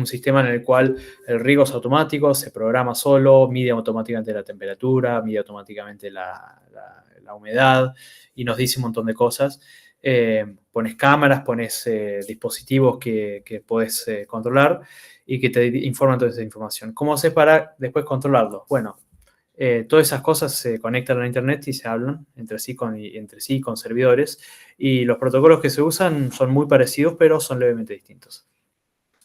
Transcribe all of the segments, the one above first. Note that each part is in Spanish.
un sistema en el cual el riego es automático, se programa solo, mide automáticamente la temperatura, mide automáticamente la humedad y nos dice un montón de cosas. Pones cámaras, pones dispositivos que podés controlar y que te informan toda esa información. ¿Cómo haces para después controlarlo? Bueno, todas esas cosas se conectan a internet y se hablan entre sí con servidores, y los protocolos que se usan son muy parecidos, pero son levemente distintos.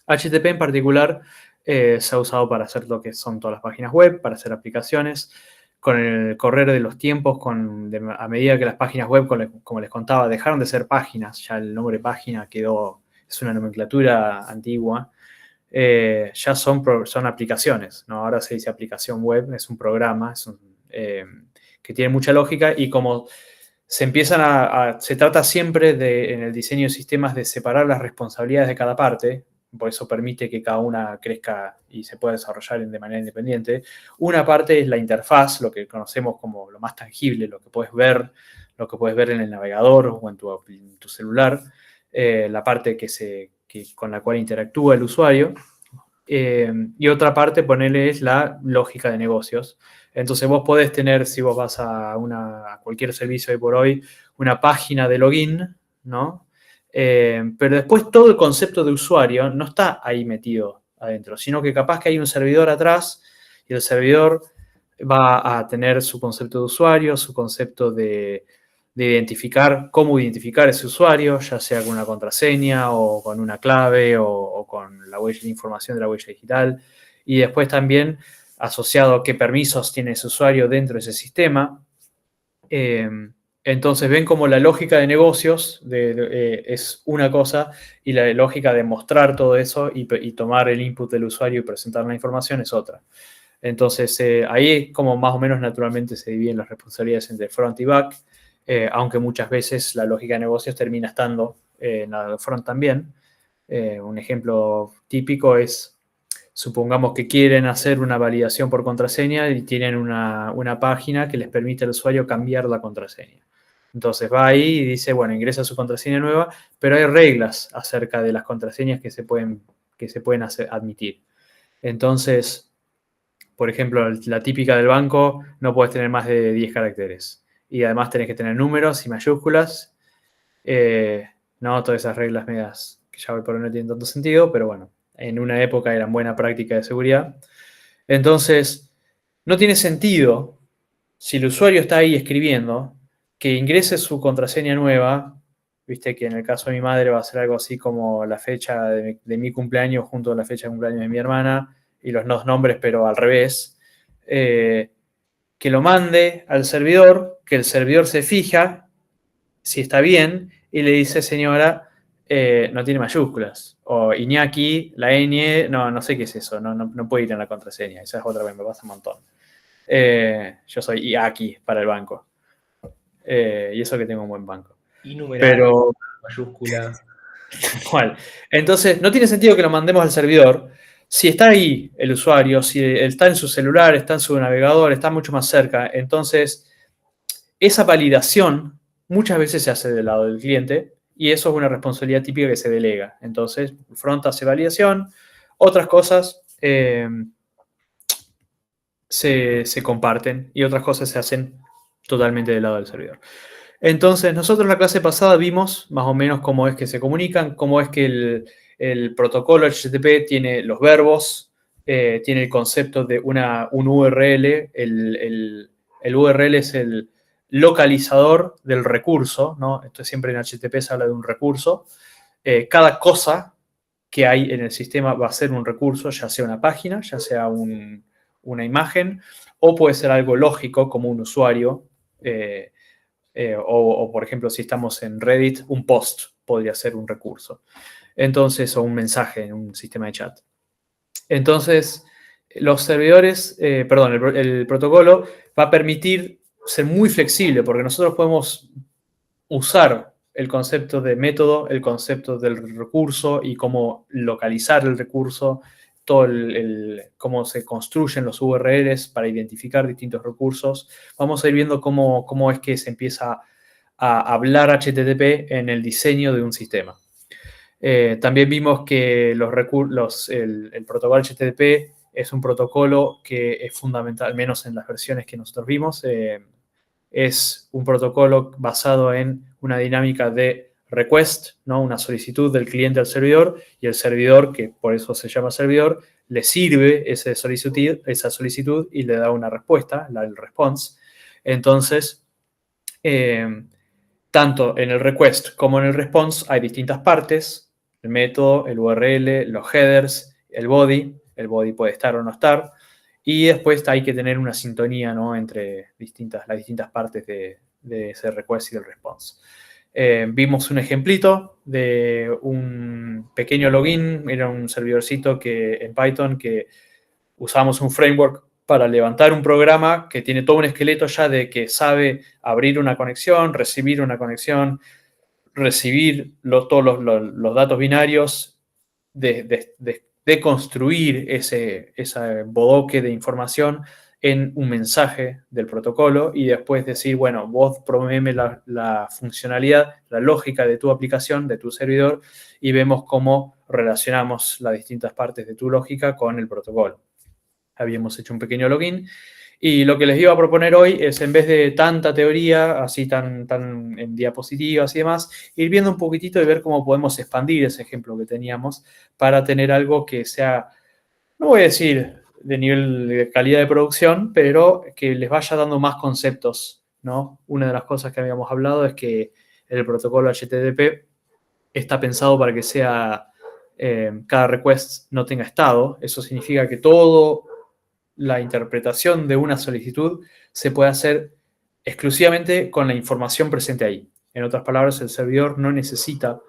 HTTP en particular se ha usado para hacer lo que son todas las páginas web, para hacer aplicaciones. Con el correr de los tiempos, a medida que las páginas web, como les contaba, dejaron de ser páginas, ya el nombre página es una nomenclatura antigua, ya son aplicaciones, ¿no? Ahora se dice aplicación web, es un programa, que tiene mucha lógica, y como se trata siempre en el diseño de sistemas de separar las responsabilidades de cada parte, por eso permite que cada una crezca y se pueda desarrollar de manera independiente. Una parte es la interfaz, lo que conocemos como lo más tangible, lo que puedes ver en el navegador o en tu celular, la parte con la cual interactúa el usuario. Y otra parte, ponerle, es la lógica de negocios. Entonces vos podés tener, si vos vas a cualquier servicio hoy por hoy, una página de login, ¿no? Pero después todo el concepto de usuario no está ahí metido adentro, sino que capaz que hay un servidor atrás y el servidor va a tener su concepto de usuario, su concepto de cómo identificar ese usuario, ya sea con una contraseña o con una clave o con la información de la huella digital. Y después también asociado a qué permisos tiene ese usuario dentro de ese sistema. Entonces ven como la lógica de negocios es una cosa, y la lógica de mostrar todo eso y tomar el input del usuario y presentar la información es otra. Entonces ahí es como más o menos naturalmente se dividen las responsabilidades entre front y back, aunque muchas veces la lógica de negocios termina estando en la front también. Un ejemplo típico es, supongamos que quieren hacer una validación por contraseña y tienen una página que les permite al usuario cambiar la contraseña. Entonces va ahí y dice, bueno, ingresa su contraseña nueva, pero hay reglas acerca de las contraseñas que se pueden admitir. Entonces, por ejemplo, la típica del banco, no puedes tener más de 10 caracteres. Y además tenés que tener números y mayúsculas. No, todas esas reglas medias que ya hoy por hoy no tienen tanto sentido, pero bueno, en una época eran buena práctica de seguridad. Entonces, no tiene sentido, si el usuario está ahí escribiendo, que ingrese su contraseña nueva. Viste que en el caso de mi madre va a ser algo así como la fecha de mi cumpleaños junto a la fecha de cumpleaños de mi hermana, y los dos nombres, pero al revés. Que lo mande al servidor, que el servidor se fija si está bien y le dice, señora, no tiene mayúsculas. O Iñaki, la ñ, no sé qué es eso, no puede ir en la contraseña. Esa es otra vez, me pasa un montón. Yo soy Iaki para el banco. Y eso que tengo un buen banco. Y numeral, pero mayúscula. ¿Cuál? Entonces, no tiene sentido que lo mandemos al servidor. Si está ahí el usuario, si está en su celular, está en su navegador, está mucho más cerca, entonces esa validación muchas veces se hace del lado del cliente, y eso es una responsabilidad típica que se delega. Entonces, front hace validación, otras cosas se comparten y otras cosas se hacen totalmente del lado del servidor. Entonces, nosotros en la clase pasada vimos más o menos cómo es que se comunican, cómo es que el protocolo HTTP tiene los verbos, tiene el concepto de un URL. El URL es el localizador del recurso, ¿no? Entonces, siempre en HTTP se habla de un recurso. Cada cosa que hay en el sistema va a ser un recurso, ya sea una página, ya sea una imagen, o puede ser algo lógico como un usuario. O, por ejemplo, si estamos en Reddit, un post podría ser un recurso. Entonces, o un mensaje en un sistema de chat. Entonces, los servidores, el protocolo va a permitir ser muy flexible, porque nosotros podemos usar el concepto de método, el concepto del recurso y cómo localizar el recurso, todo cómo se construyen los URLs para identificar distintos recursos. Vamos a ir viendo cómo es que se empieza a hablar HTTP en el diseño de un sistema. También vimos que el protocolo HTTP es un protocolo que es fundamental, al menos en las versiones que nosotros vimos, es un protocolo basado en una dinámica de request, ¿no? Una solicitud del cliente al servidor, y el servidor, que por eso se llama servidor, le sirve esa solicitud y le da una respuesta, el response. Entonces, tanto en el request como en el response hay distintas partes: el método, el URL, los headers, el body. El body puede estar o no estar. Y después hay que tener una sintonía, ¿no?, entre las distintas partes de ese request y del response. Vimos un ejemplito de un pequeño login. Era un servidorcito en Python que usamos un framework para levantar un programa que tiene todo un esqueleto ya de que sabe abrir una conexión, recibir una conexión, recibir todos los datos binarios, de construir ese bodoque de información en un mensaje del protocolo, y después decir, bueno, vos proveeme la funcionalidad, la lógica de tu aplicación, de tu servidor, y vemos cómo relacionamos las distintas partes de tu lógica con el protocolo. Habíamos hecho un pequeño login. Y lo que les iba a proponer hoy es, en vez de tanta teoría, así tan en diapositivas y demás, ir viendo un poquitito y ver cómo podemos expandir ese ejemplo que teníamos para tener algo que sea, no voy a decir de nivel de calidad de producción, pero que les vaya dando más conceptos, ¿no? Una de las cosas que habíamos hablado es que el protocolo HTTP está pensado para que cada request no tenga estado. Eso significa que toda la interpretación de una solicitud se puede hacer exclusivamente con la información presente ahí. En otras palabras, el servidor no necesita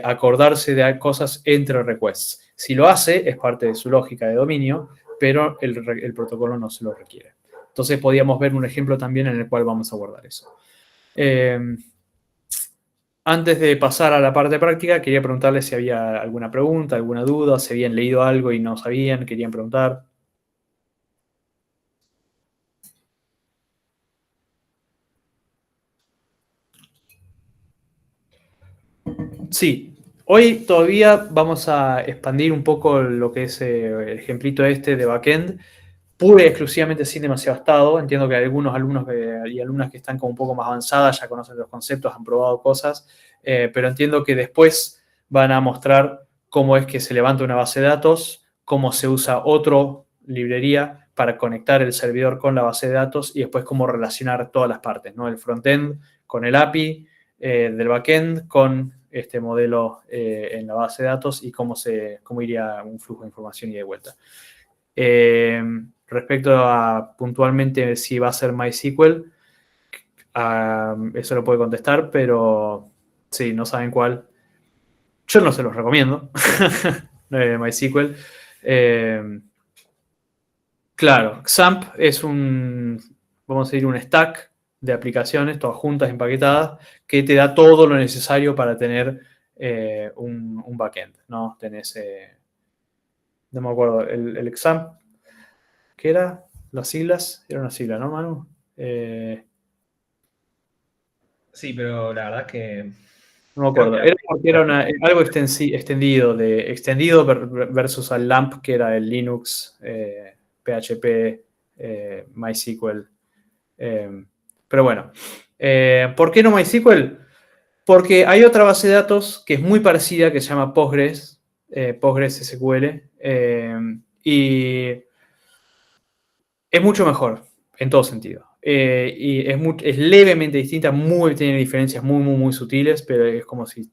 acordarse de cosas entre requests. Si lo hace, es parte de su lógica de dominio, pero el protocolo no se lo requiere. Entonces podíamos ver un ejemplo también en el cual vamos a abordar eso. Antes de pasar a la parte práctica, quería preguntarles si había alguna pregunta, alguna duda, si habían leído algo y no sabían, querían preguntar. Sí, hoy todavía vamos a expandir un poco lo que es el ejemplito de backend, pura y exclusivamente sin demasiado estado. Entiendo que algunos alumnos y alumnas que están como un poco más avanzadas ya conocen los conceptos, han probado cosas, pero entiendo que después van a mostrar cómo es que se levanta una base de datos, cómo se usa otra librería para conectar el servidor con la base de datos, y después cómo relacionar todas las partes, ¿no? El frontend con el API del backend con este modelo en la base de datos, y cómo iría un flujo de información y de vuelta. Respecto a puntualmente si va a ser MySQL, eso lo puede contestar, pero si no saben cuál, yo no se los recomiendo. MySQL. Claro, XAMPP es vamos a decir, un stack de aplicaciones, todas juntas, empaquetadas, que te da todo lo necesario para tener un backend, ¿no? Tenés, no me acuerdo, el XAMPP, ¿qué era? Las siglas, era una sigla, ¿no, Manu? Sí, pero la verdad es que No me creo que acuerdo. Era porque era algo extendido versus al LAMP, que era el Linux, PHP, MySQL. Pero bueno, ¿por qué no MySQL? Porque hay otra base de datos que es muy parecida, que se llama Postgres, PostgreSQL, y es mucho mejor en todo sentido. Y es levemente distinta, tiene diferencias muy, muy, muy sutiles, pero es como si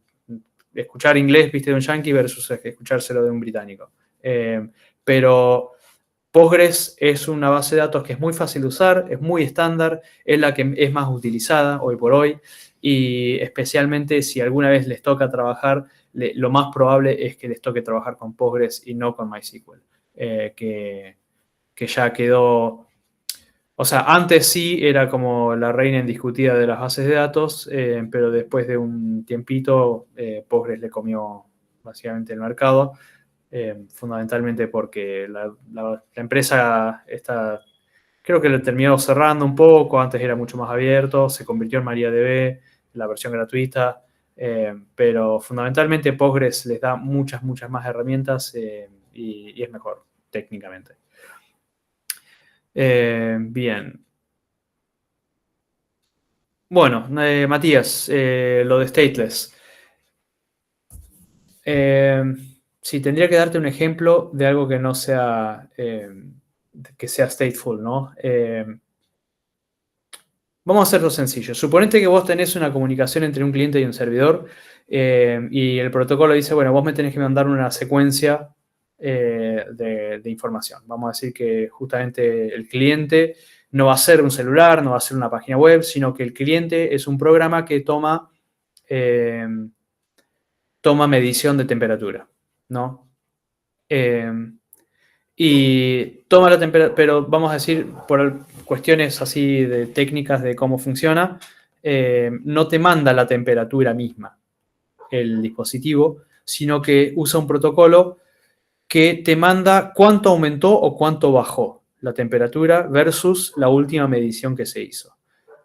escuchar inglés, viste, de un yankee versus escuchárselo de un británico. Pero Postgres es una base de datos que es muy fácil de usar, es muy estándar, es la que es más utilizada hoy por hoy, y especialmente si alguna vez les toca trabajar, lo más probable es que les toque trabajar con Postgres y no con MySQL, que ya quedó. O sea, antes sí era como la reina indiscutida de las bases de datos, pero después de un tiempito, Postgres le comió básicamente el mercado, fundamentalmente porque la empresa creo que le terminó cerrando un poco. Antes era mucho más abierto, se convirtió en MariaDB, la versión gratuita, Pero fundamentalmente Postgres les da muchas más herramientas y es mejor técnicamente. Bien. Bueno, Matías, lo de stateless. Sí, tendría que darte un ejemplo de algo que no sea, que sea stateful, ¿no? Vamos a hacerlo sencillo. Suponete que vos tenés una comunicación entre un cliente y un servidor y el protocolo dice, bueno, vos me tenés que mandar una secuencia de información. Vamos a decir que justamente el cliente no va a ser un celular, no va a ser una página web, sino que el cliente es un programa que toma medición de temperatura, ¿no? Y toma la temperatura, pero vamos a decir, por cuestiones así de técnicas de cómo funciona, no te manda la temperatura misma el dispositivo, sino que usa un protocolo que te manda cuánto aumentó o cuánto bajó la temperatura versus la última medición que se hizo.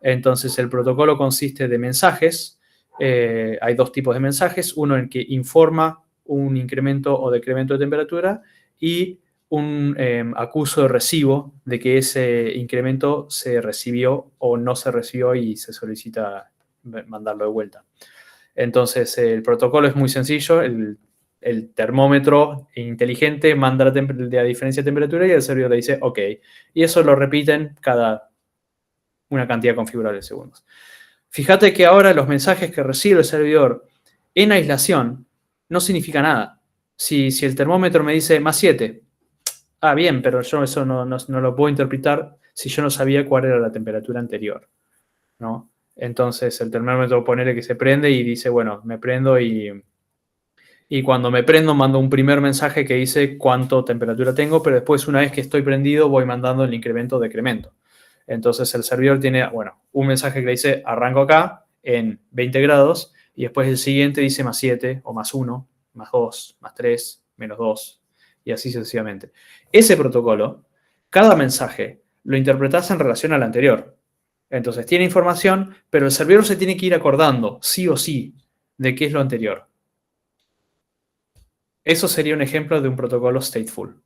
Entonces, el protocolo consiste de mensajes. Hay dos tipos de mensajes, uno en que informa un incremento o decremento de temperatura y un acuso de recibo de que ese incremento se recibió o no se recibió y se solicita mandarlo de vuelta. Entonces, el protocolo es muy sencillo. El termómetro inteligente manda la diferencia de temperatura y el servidor le dice OK. Y eso lo repiten cada una cantidad configurable de segundos. Fíjate que ahora los mensajes que recibe el servidor en aislación no significa nada. Si el termómetro me dice +7, bien, pero yo eso no lo puedo interpretar si yo no sabía cuál era la temperatura anterior, ¿no? Entonces el termómetro ponele que se prende y dice, bueno, me prendo y cuando me prendo mando un primer mensaje que dice cuánto temperatura tengo, pero después una vez que estoy prendido voy mandando el incremento o decremento. Entonces el servidor tiene, bueno, un mensaje que le dice arranco acá en 20 grados y después el siguiente dice +7 o +1, +2, +3, -2 y así sucesivamente. Ese protocolo, cada mensaje lo interpretas en relación al anterior. Entonces tiene información, pero el servidor se tiene que ir acordando, sí o sí, de qué es lo anterior. Eso sería un ejemplo de un protocolo stateful.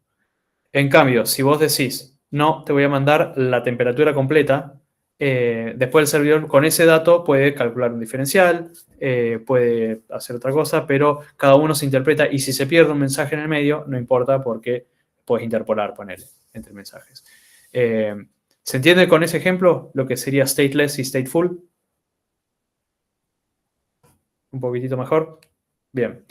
En cambio, si vos decís, no, te voy a mandar la temperatura completa, después el servidor con ese dato puede calcular un diferencial, puede hacer otra cosa, pero cada uno se interpreta y si se pierde un mensaje en el medio, no importa porque puedes interpolar, ponerle entre mensajes. ¿Se entiende con ese ejemplo lo que sería stateless y stateful? ¿Un poquitito mejor? Bien.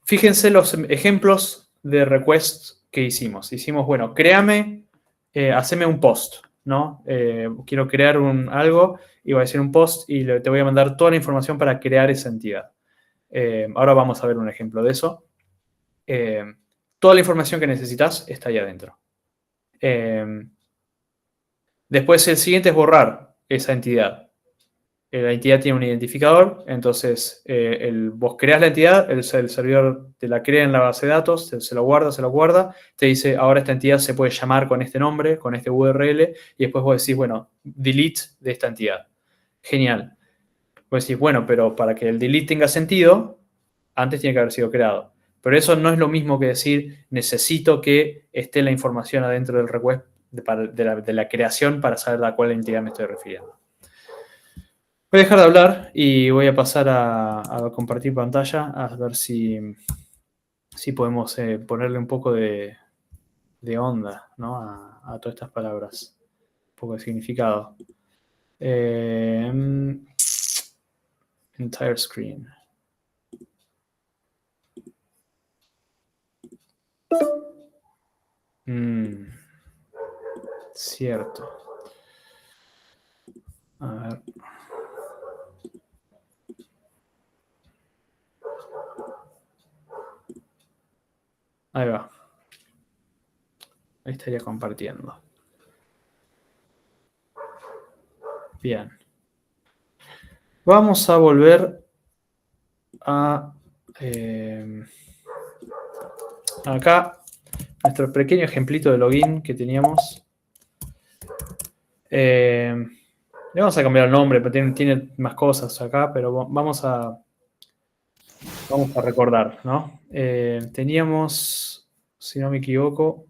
Fíjense los ejemplos de requests que hicimos. Hicimos, bueno, créame, haceme un post, ¿no? Quiero crear algo y voy a decir un post y te voy a mandar toda la información para crear esa entidad. Ahora vamos a ver un ejemplo de eso. Toda la información que necesitas está ahí adentro. Después el siguiente es borrar esa entidad. La entidad tiene un identificador, entonces vos creás la entidad, el servidor te la crea en la base de datos, se lo guarda, te dice, ahora esta entidad se puede llamar con este nombre, con este URL, y después vos decís, bueno, delete de esta entidad. Genial. Vos decís, bueno, pero para que el delete tenga sentido, antes tiene que haber sido creado. Pero eso no es lo mismo que decir, necesito que esté la información adentro del request de la creación para saber a cuál entidad me estoy refiriendo. Voy a dejar de hablar y voy a pasar a compartir pantalla a ver si podemos ponerle un poco de onda, ¿no? a todas estas palabras. Un poco de significado. Entire screen. Cierto. A ver. Ahí va. Ahí estaría compartiendo. Bien. Vamos a volver a acá nuestro pequeño ejemplito de login que teníamos. Le vamos a cambiar el nombre, pero tiene más cosas acá, pero vamos a recordar, ¿no? Teníamos, si no me equivoco,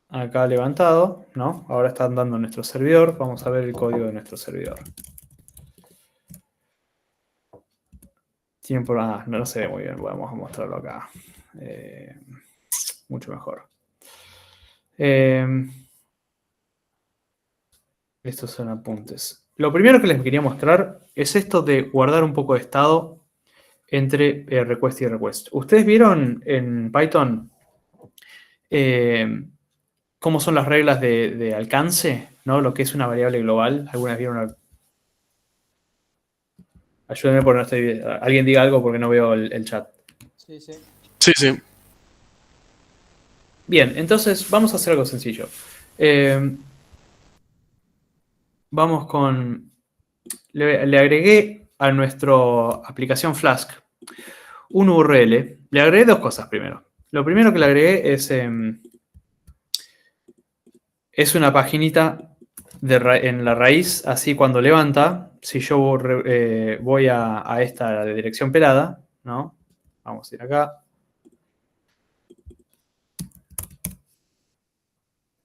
acá levantado, ¿no? Ahora está andando nuestro servidor. Vamos a ver el código de nuestro servidor. Tiempo, no se ve muy bien, vamos a mostrarlo acá. Mucho mejor. Estos son apuntes. Lo primero que les quería mostrar es esto de guardar un poco de estado entre request y request. ¿Ustedes vieron en Python cómo son las reglas de alcance? ¿No? Lo que es una variable global. ¿Algunas vieron? Ayúdenme porque no estoy. Alguien diga algo porque no veo el chat. Sí, sí. Sí, sí. Bien, entonces vamos a hacer algo sencillo. Vamos con. Le agregué a nuestra aplicación Flask un URL. Le agregué dos cosas primero. Lo primero que le agregué es una paginita en la raíz, así cuando levanta, si yo voy a esta dirección pelada, ¿no? Vamos a ir acá.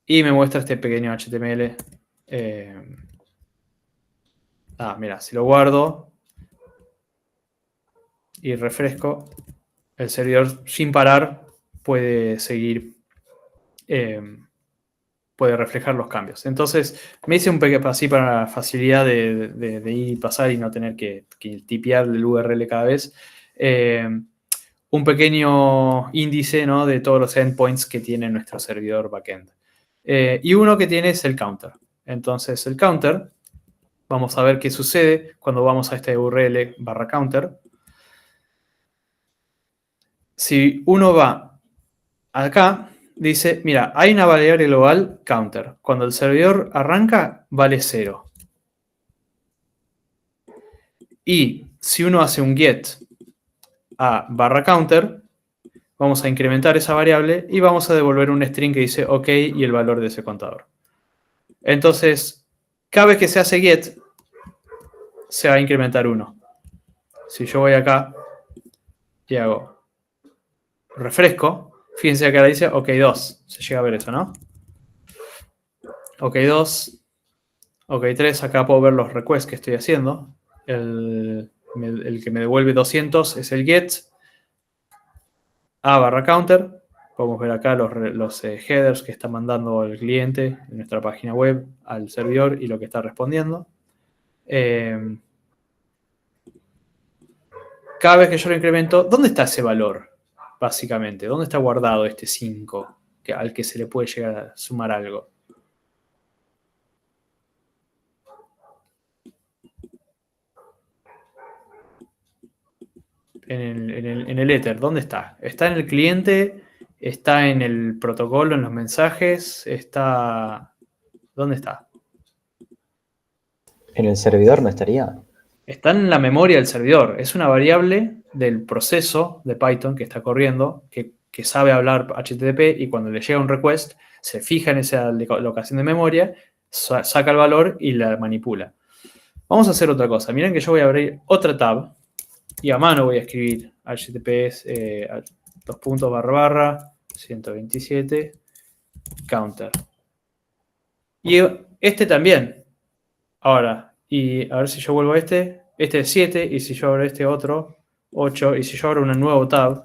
Y me muestra este pequeño HTML. Mira, si lo guardo y refresco, el servidor sin parar puede seguir, puede reflejar los cambios. Entonces, me hice un pequeño así para la facilidad de ir y pasar y no tener que tipear el URL cada vez. Un pequeño índice, ¿no?, de todos los endpoints que tiene nuestro servidor backend. Y uno que tiene es el counter. Entonces, el counter, vamos a ver qué sucede cuando vamos a este URL /counter. Si uno va acá, dice, mira, hay una variable global counter. Cuando el servidor arranca, vale 0. Y si uno hace un get a /counter, vamos a incrementar esa variable y vamos a devolver un string que dice OK y el valor de ese contador. Entonces, cada vez que se hace get, se va a incrementar 1. Si yo voy acá y hago refresco, fíjense que ahora dice OK 2. Se llega a ver eso, ¿no? OK 2, OK 3, acá puedo ver los requests que estoy haciendo. El que me devuelve 200 es el get a /counter. Podemos ver acá los headers que está mandando el cliente de nuestra página web al servidor y lo que está respondiendo. Cada vez que yo lo incremento, ¿dónde está ese valor? Básicamente, ¿dónde está guardado este 5 al que se le puede llegar a sumar algo? En el Ether, ¿dónde está? ¿Está en el cliente? ¿Está en el protocolo, en los mensajes? ¿Dónde está? ¿En el servidor no estaría? Está en la memoria del servidor. Es una variable del proceso de Python que está corriendo, que sabe hablar HTTP y cuando le llega un request, se fija en esa locación de memoria, saca el valor y la manipula. Vamos a hacer otra cosa. Miren que yo voy a abrir otra tab y a mano voy a escribir HTTPS 127 counter. Y este también. Ahora, y a ver si yo vuelvo a este es 7, y si yo abro este otro, 8, y si yo abro un nuevo tab,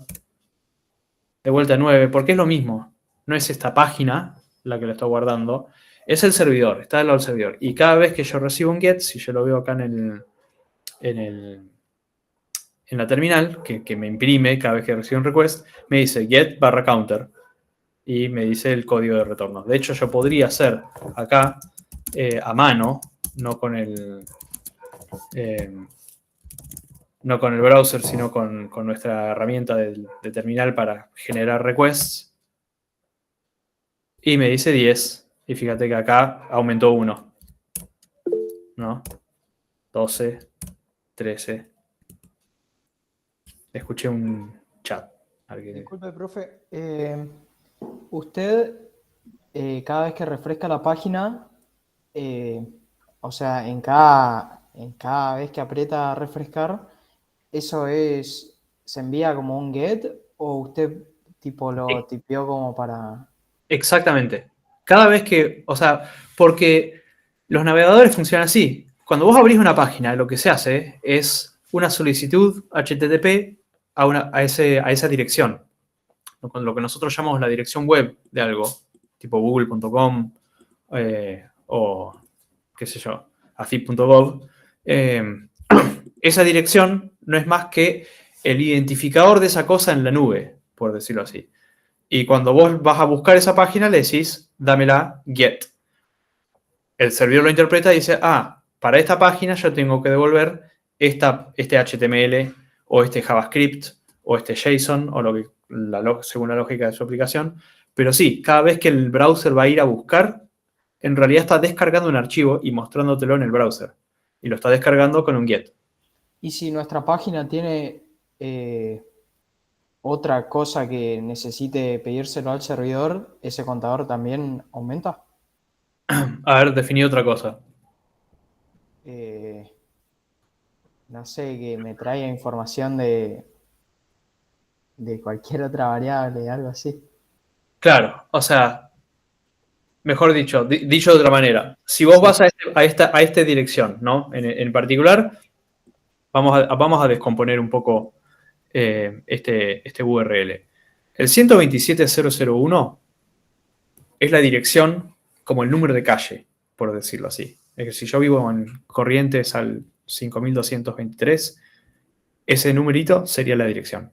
de vuelta 9, porque es lo mismo. No es esta página la que lo está guardando, es el servidor, está al lado del servidor. Y cada vez que yo recibo un get, si yo lo veo acá en la terminal, que me imprime cada vez que recibo un request, me dice get /counter y me dice el código de retorno. De hecho, yo podría hacer acá a mano, no con el browser, sino con nuestra herramienta de terminal para generar requests. Y me dice 10. Y fíjate que acá aumentó 1. ¿No? 12, 13. Escuché un chat. Disculpe, profe. ¿Usted cada vez que refresca la página, eh, o sea, en cada vez que aprieta refrescar, eso se envía como un get o usted tipo lo E- tipió como para... Exactamente. Cada vez que, o sea, porque los navegadores funcionan así. Cuando vos abrís una página, lo que se hace es una solicitud HTTP a esa dirección, con lo que nosotros llamamos la dirección web de algo, tipo google.com o qué sé yo, afip.gov. Eh, esa dirección no es más que el identificador de esa cosa en la nube, por decirlo así. Y cuando vos vas a buscar esa página, le decís, dámela get. El servidor lo interpreta y dice, para esta página yo tengo que devolver este HTML o este JavaScript o este JSON o según la lógica de su aplicación. Pero sí, cada vez que el browser va a ir a buscar, en realidad está descargando un archivo y mostrándotelo en el browser. Y lo está descargando con un get. Y si nuestra página tiene eh, otra cosa que necesite pedírselo al servidor, ¿ese contador también aumenta? A ver, definí otra cosa. Eh, no sé, que me traiga información de cualquier otra variable, algo así. Claro, o sea, mejor dicho, dicho de otra manera, si vos Sí. vas a esta dirección, ¿no? En particular, vamos a descomponer un poco este URL. El 127.0.0.1 es la dirección como el número de calle, por decirlo así. Es que si yo vivo en Corrientes al 5223, ese numerito sería la dirección.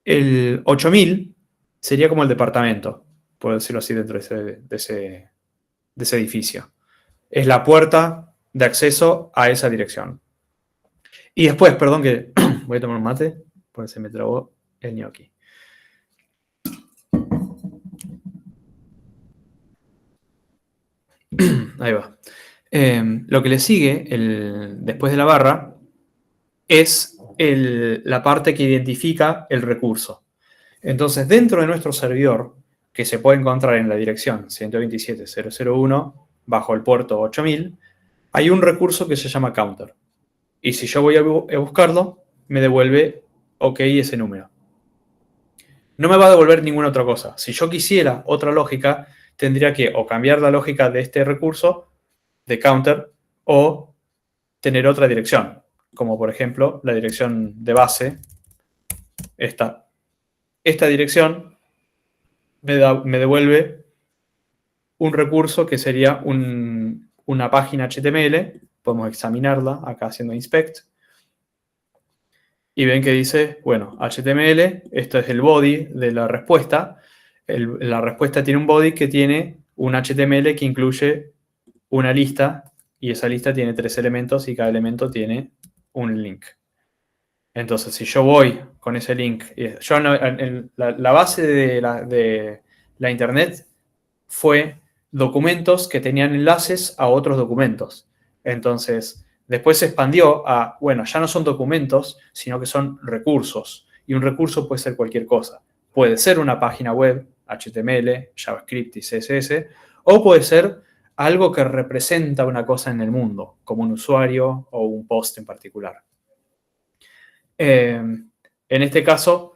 El 8000 sería como el departamento, por decirlo así, dentro de ese edificio. Es la puerta de acceso a esa dirección. Y después, perdón que voy a tomar un mate, porque se me trabó el gnocchi. Ahí va. Lo que le sigue, después de la barra, es la parte que identifica el recurso. Entonces, dentro de nuestro servidor, que se puede encontrar en la dirección 127.0.0.1, bajo el puerto 8000, hay un recurso que se llama counter. Y si yo voy a buscarlo, me devuelve OK ese número. No me va a devolver ninguna otra cosa. Si yo quisiera otra lógica, tendría que o cambiar la lógica de este recurso, de counter, o tener otra dirección, como por ejemplo la dirección de base, esta. Esta dirección me devuelve un recurso que sería una página HTML. Podemos examinarla acá haciendo inspect. Y ven que dice, bueno, HTML, esto es el body de la respuesta. La respuesta tiene un body que tiene un HTML que incluye una lista y esa lista tiene 3 elementos y cada elemento tiene un link. Entonces, si yo voy con ese link, yo la base de la internet fue documentos que tenían enlaces a otros documentos. Entonces, después se expandió a, bueno, ya no son documentos, sino que son recursos. Y un recurso puede ser cualquier cosa. Puede ser una página web, HTML, JavaScript y CSS, o puede ser algo que representa una cosa en el mundo, como un usuario o un post en particular. En este caso,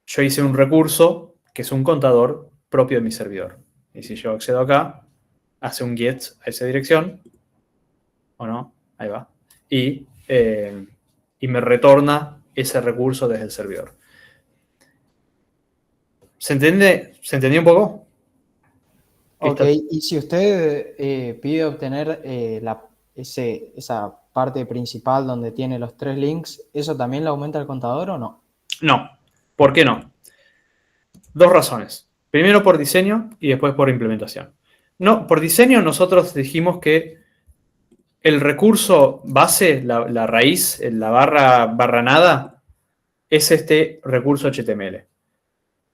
yo hice un recurso que es un contador propio de mi servidor. Y si yo accedo acá, hace un get a esa dirección, ¿o no? Ahí va. Y me retorna ese recurso desde el servidor. ¿Se entiende? ¿Se entendió un poco? Ok, y si usted pide obtener esa parte principal donde tiene los tres links, ¿eso también le aumenta el contador o no? No. ¿Por qué no? Dos razones. Primero por diseño y después por implementación. No, por diseño nosotros dijimos que el recurso base, la raíz, la barra nada, es este recurso HTML.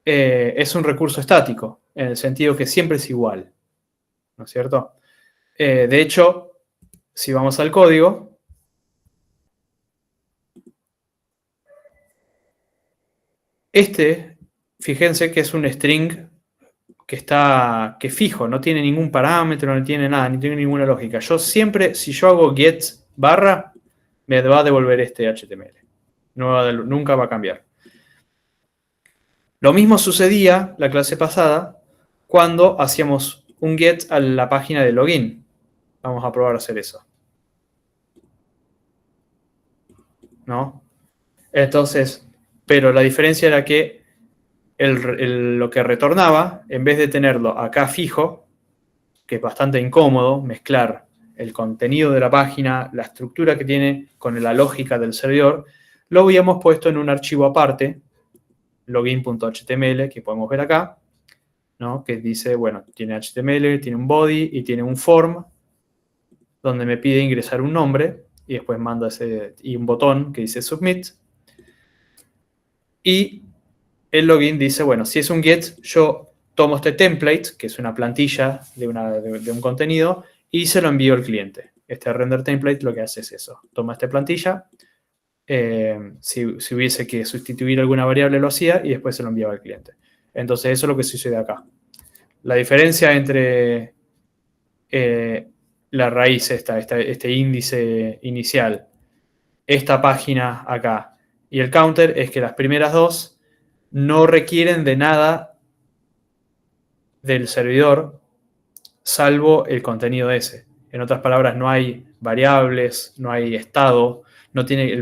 Es un recurso estático, en el sentido que siempre es igual, ¿no es cierto? De hecho, si vamos al código, fíjense que es un string que fijo, no tiene ningún parámetro, no tiene nada, ni tiene ninguna lógica. Yo siempre, si yo hago get barra, me va a devolver este HTML. Nunca va a cambiar. Lo mismo sucedía la clase pasada cuando hacíamos un get a la página de login. Vamos a probar a hacer eso. ¿No? Entonces, pero la diferencia era que lo que retornaba, en vez de tenerlo acá fijo, que es bastante incómodo mezclar el contenido de la página, la estructura que tiene con la lógica del servidor, lo habíamos puesto en un archivo aparte, login.html, que podemos ver acá, ¿no? Que dice, bueno, tiene HTML, tiene un body y tiene un form, donde me pide ingresar un nombre, y después manda y un botón que dice submit. Y el login dice, bueno, si es un get, yo tomo este template, que es una plantilla de un contenido, y se lo envío al cliente. Este render template lo que hace es eso. Toma esta plantilla, si hubiese que sustituir alguna variable lo hacía, y después se lo enviaba al cliente. Entonces eso es lo que sucede acá. La diferencia entre la raíz este índice inicial, esta página acá, y el counter es que las primeras dos no requieren de nada del servidor, salvo el contenido ese. En otras palabras, no hay variables, no hay estado, no tiene,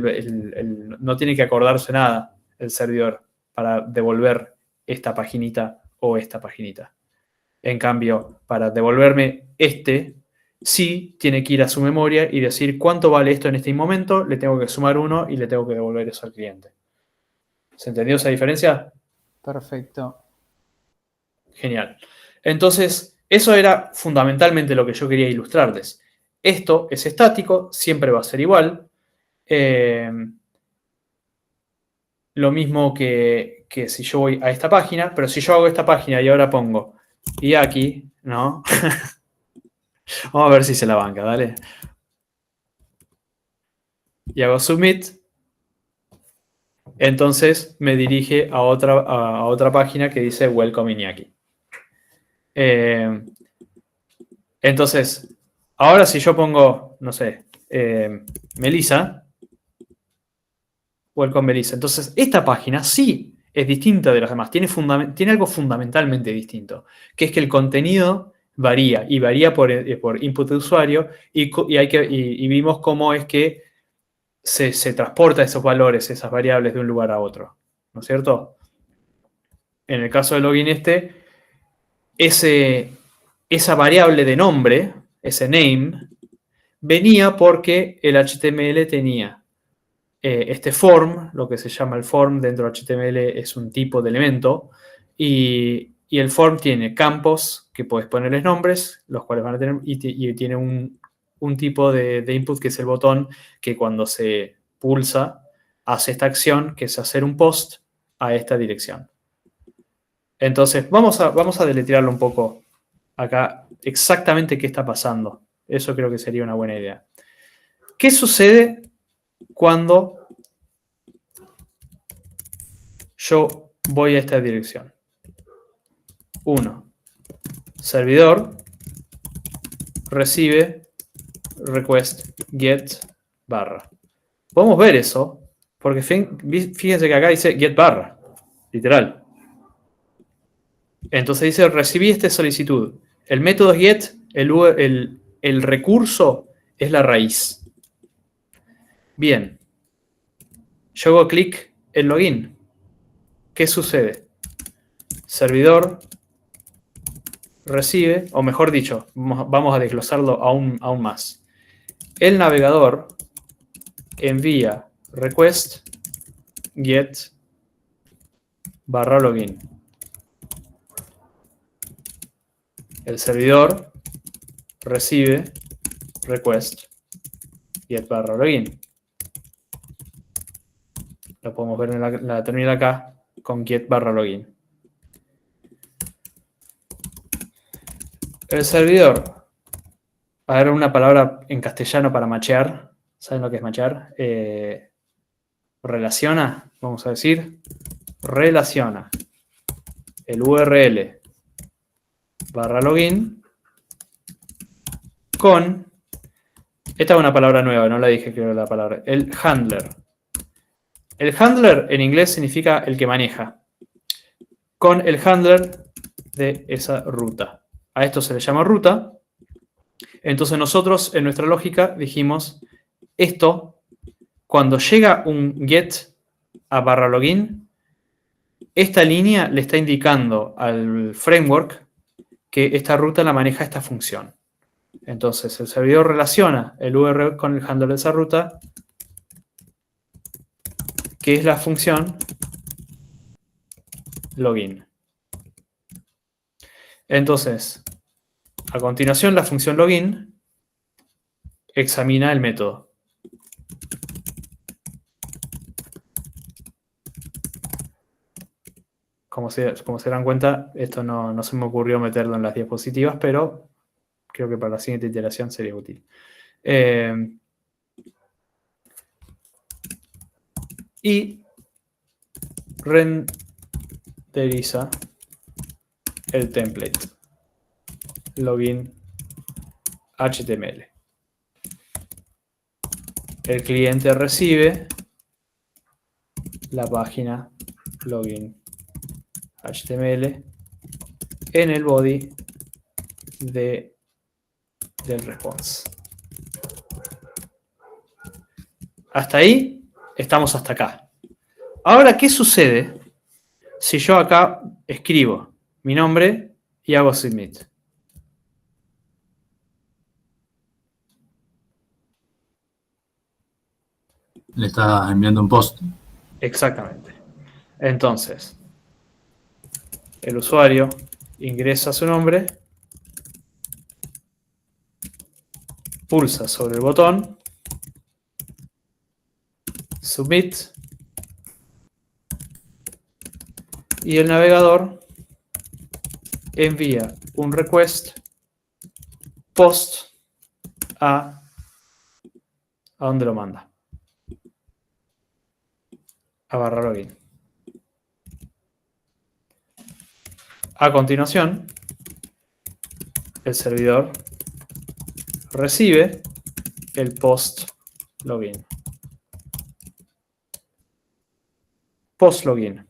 no tiene que acordarse nada el servidor para devolver esta paginita o esta paginita. En cambio, para devolverme sí tiene que ir a su memoria y decir cuánto vale esto en este momento, le tengo que sumar 1 y le tengo que devolver eso al cliente. ¿Se entendió esa diferencia? Perfecto. Genial. Entonces, eso era fundamentalmente lo que yo quería ilustrarles. Esto es estático, siempre va a ser igual. Lo mismo que si yo voy a esta página, pero si yo hago esta página y ahora pongo y aquí, ¿no? Vamos a ver si se la banca, dale. Y hago submit. Entonces me dirige a otra página que dice Welcome Iñaki. Entonces, ahora si yo pongo, no sé, Melissa, Welcome Melissa. Entonces, esta página sí es distinta de las demás. Tiene algo fundamentalmente distinto, que es que el contenido varía, y varía por input de usuario, y vimos cómo es que se transporta esos valores, esas variables de un lugar a otro. ¿No es cierto? En el caso del login esa variable de nombre, ese name, venía porque el HTML tenía este form, lo que se llama el form dentro de HTML es un tipo de elemento, y el form tiene campos que puedes ponerles nombres, los cuales van a tener, y tiene un tipo de input que es el botón, que cuando se pulsa hace esta acción, que es hacer un post a esta dirección. Entonces, vamos a deletrearlo un poco acá, exactamente qué está pasando. Eso creo que sería una buena idea. ¿Qué sucede cuando yo voy a esta dirección? 1. Servidor recibe request get barra. Podemos ver eso, porque fíjense que acá dice get barra, literal. Entonces dice recibí esta solicitud. El método es get, el recurso es la raíz. Bien. Yo hago clic en login. ¿Qué sucede? Servidor recibe, o mejor dicho, vamos a desglosarlo aún más. El navegador envía request get barra login. El servidor recibe request get barra login. Lo podemos ver en la terminal acá con get barra login. El servidor, a ver una palabra en castellano para machear. ¿Saben lo que es machear? Relaciona, vamos a decir. Relaciona el URL /login con, esta es una palabra nueva, no la dije creo la palabra, el handler. El handler en inglés significa el que maneja, con el handler de esa ruta. A esto se le llama ruta. Entonces nosotros en nuestra lógica dijimos, esto, cuando llega un get a /login, esta línea le está indicando al framework que esta ruta la maneja esta función. Entonces el servidor relaciona el URL con el handler de esa ruta, que es la función login. Entonces, a continuación la función login examina el método. Como se dan cuenta, esto no se me ocurrió meterlo en las diapositivas, pero creo que para la siguiente iteración sería útil. Y renderiza el template login HTML. El cliente recibe la página login HTML en el body del response. Hasta ahí estamos hasta acá. Ahora, ¿qué sucede si yo acá escribo mi nombre y hago submit? Le está enviando un post. Exactamente. Entonces, el usuario ingresa su nombre, pulsa sobre el botón, submit, y el navegador envía un request post ¿a dónde lo manda? A /login. A continuación, el servidor recibe el post login. Post login.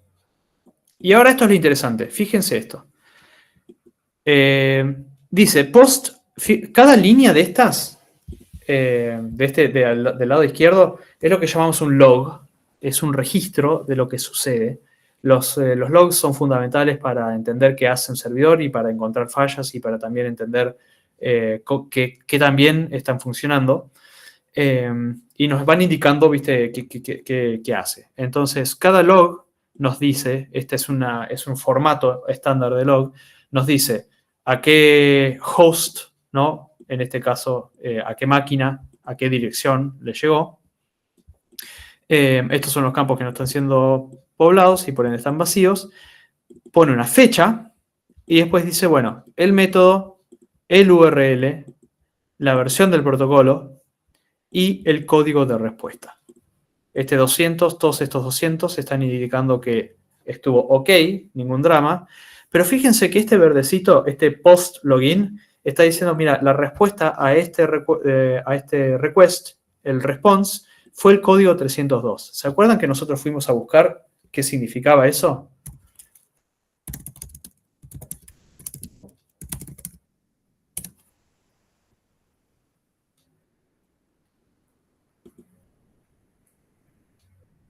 Y ahora esto es lo interesante. Fíjense esto. Dice post, cada línea de estas, del lado izquierdo, es lo que llamamos un log. Es un registro de lo que sucede. Los logs son fundamentales para entender qué hace un servidor y para encontrar fallas y para también entender qué también están funcionando. Y nos van indicando, ¿viste?, qué hace. Entonces, cada log nos dice, este es un formato estándar de log, nos dice a qué host, ¿no? En este caso, a qué máquina, a qué dirección le llegó. Estos son los campos que no están siendo poblados y por ende están vacíos. Pone una fecha y después dice, bueno, el método, el URL, la versión del protocolo y el código de respuesta. Este 200, todos estos 200 están indicando que estuvo ok, ningún drama. Pero fíjense que este verdecito, este post login, está diciendo, mira, la respuesta a este request, el response, fue el código 302. ¿Se acuerdan que nosotros fuimos a buscar qué significaba eso?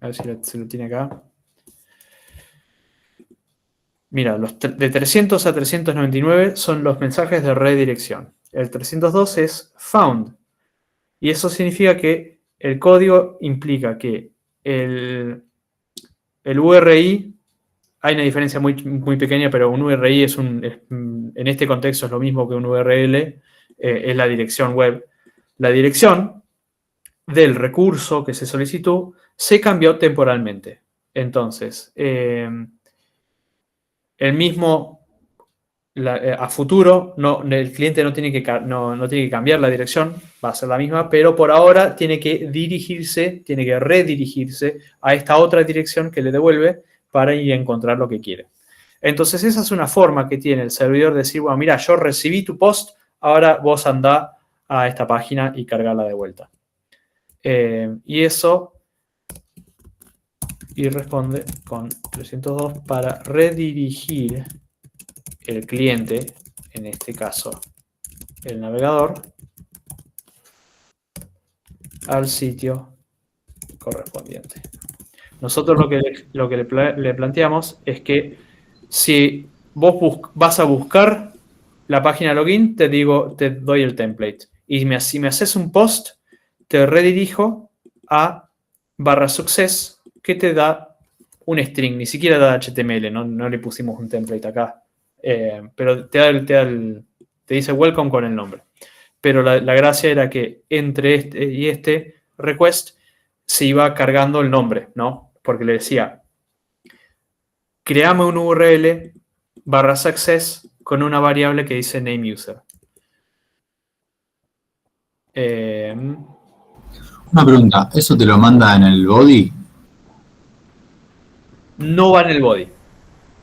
A ver si lo tiene acá. Mira, de 300 a 399 son los mensajes de redirección. El 302 es found. Y eso significa que el código implica que el URI, hay una diferencia muy, muy pequeña, pero un URI en este contexto es lo mismo que un URL, es la dirección web. La dirección del recurso que se solicitó se cambió temporalmente. Entonces, a futuro, el cliente no tiene que cambiar la dirección, va a ser la misma, pero por ahora tiene que redirigirse a esta otra dirección que le devuelve para ir a encontrar lo que quiere. Entonces esa es una forma que tiene el servidor de decir, bueno, mira, yo recibí tu post, ahora vos andá a esta página y cargala de vuelta. Y eso, y responde con 302 para redirigir el cliente, en este caso el navegador, al sitio correspondiente. Nosotros lo que le planteamos es que si vos vas a buscar la página login, te doy el template. Y si me haces un post, te redirijo a /success, que te da un string, ni siquiera da HTML, no le pusimos un template acá. Pero te dice welcome con el nombre. Pero la gracia era que entre este y este request se iba cargando el nombre, ¿no? Porque le decía, creame un URL /success con una variable que dice name user. Una pregunta, ¿eso te lo manda en el body? No va en el body.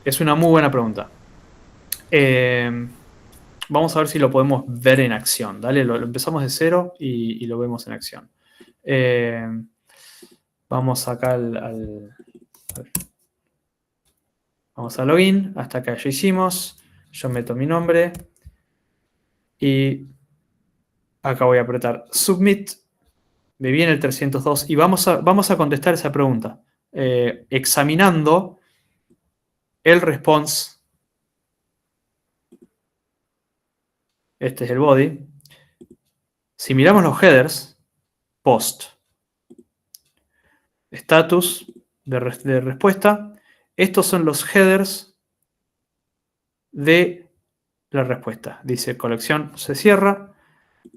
Es una muy buena pregunta. Vamos a ver si lo podemos ver en acción. Dale, lo empezamos de cero y lo vemos en acción. Vamos acá vamos a login. Hasta acá ya hicimos. Yo meto mi nombre. Y acá voy a apretar submit. Me viene el 302 y vamos a contestar esa pregunta. Examinando el response. Este es el body. Si miramos los headers, post, status de respuesta, estos son los headers de la respuesta. Dice colección se cierra,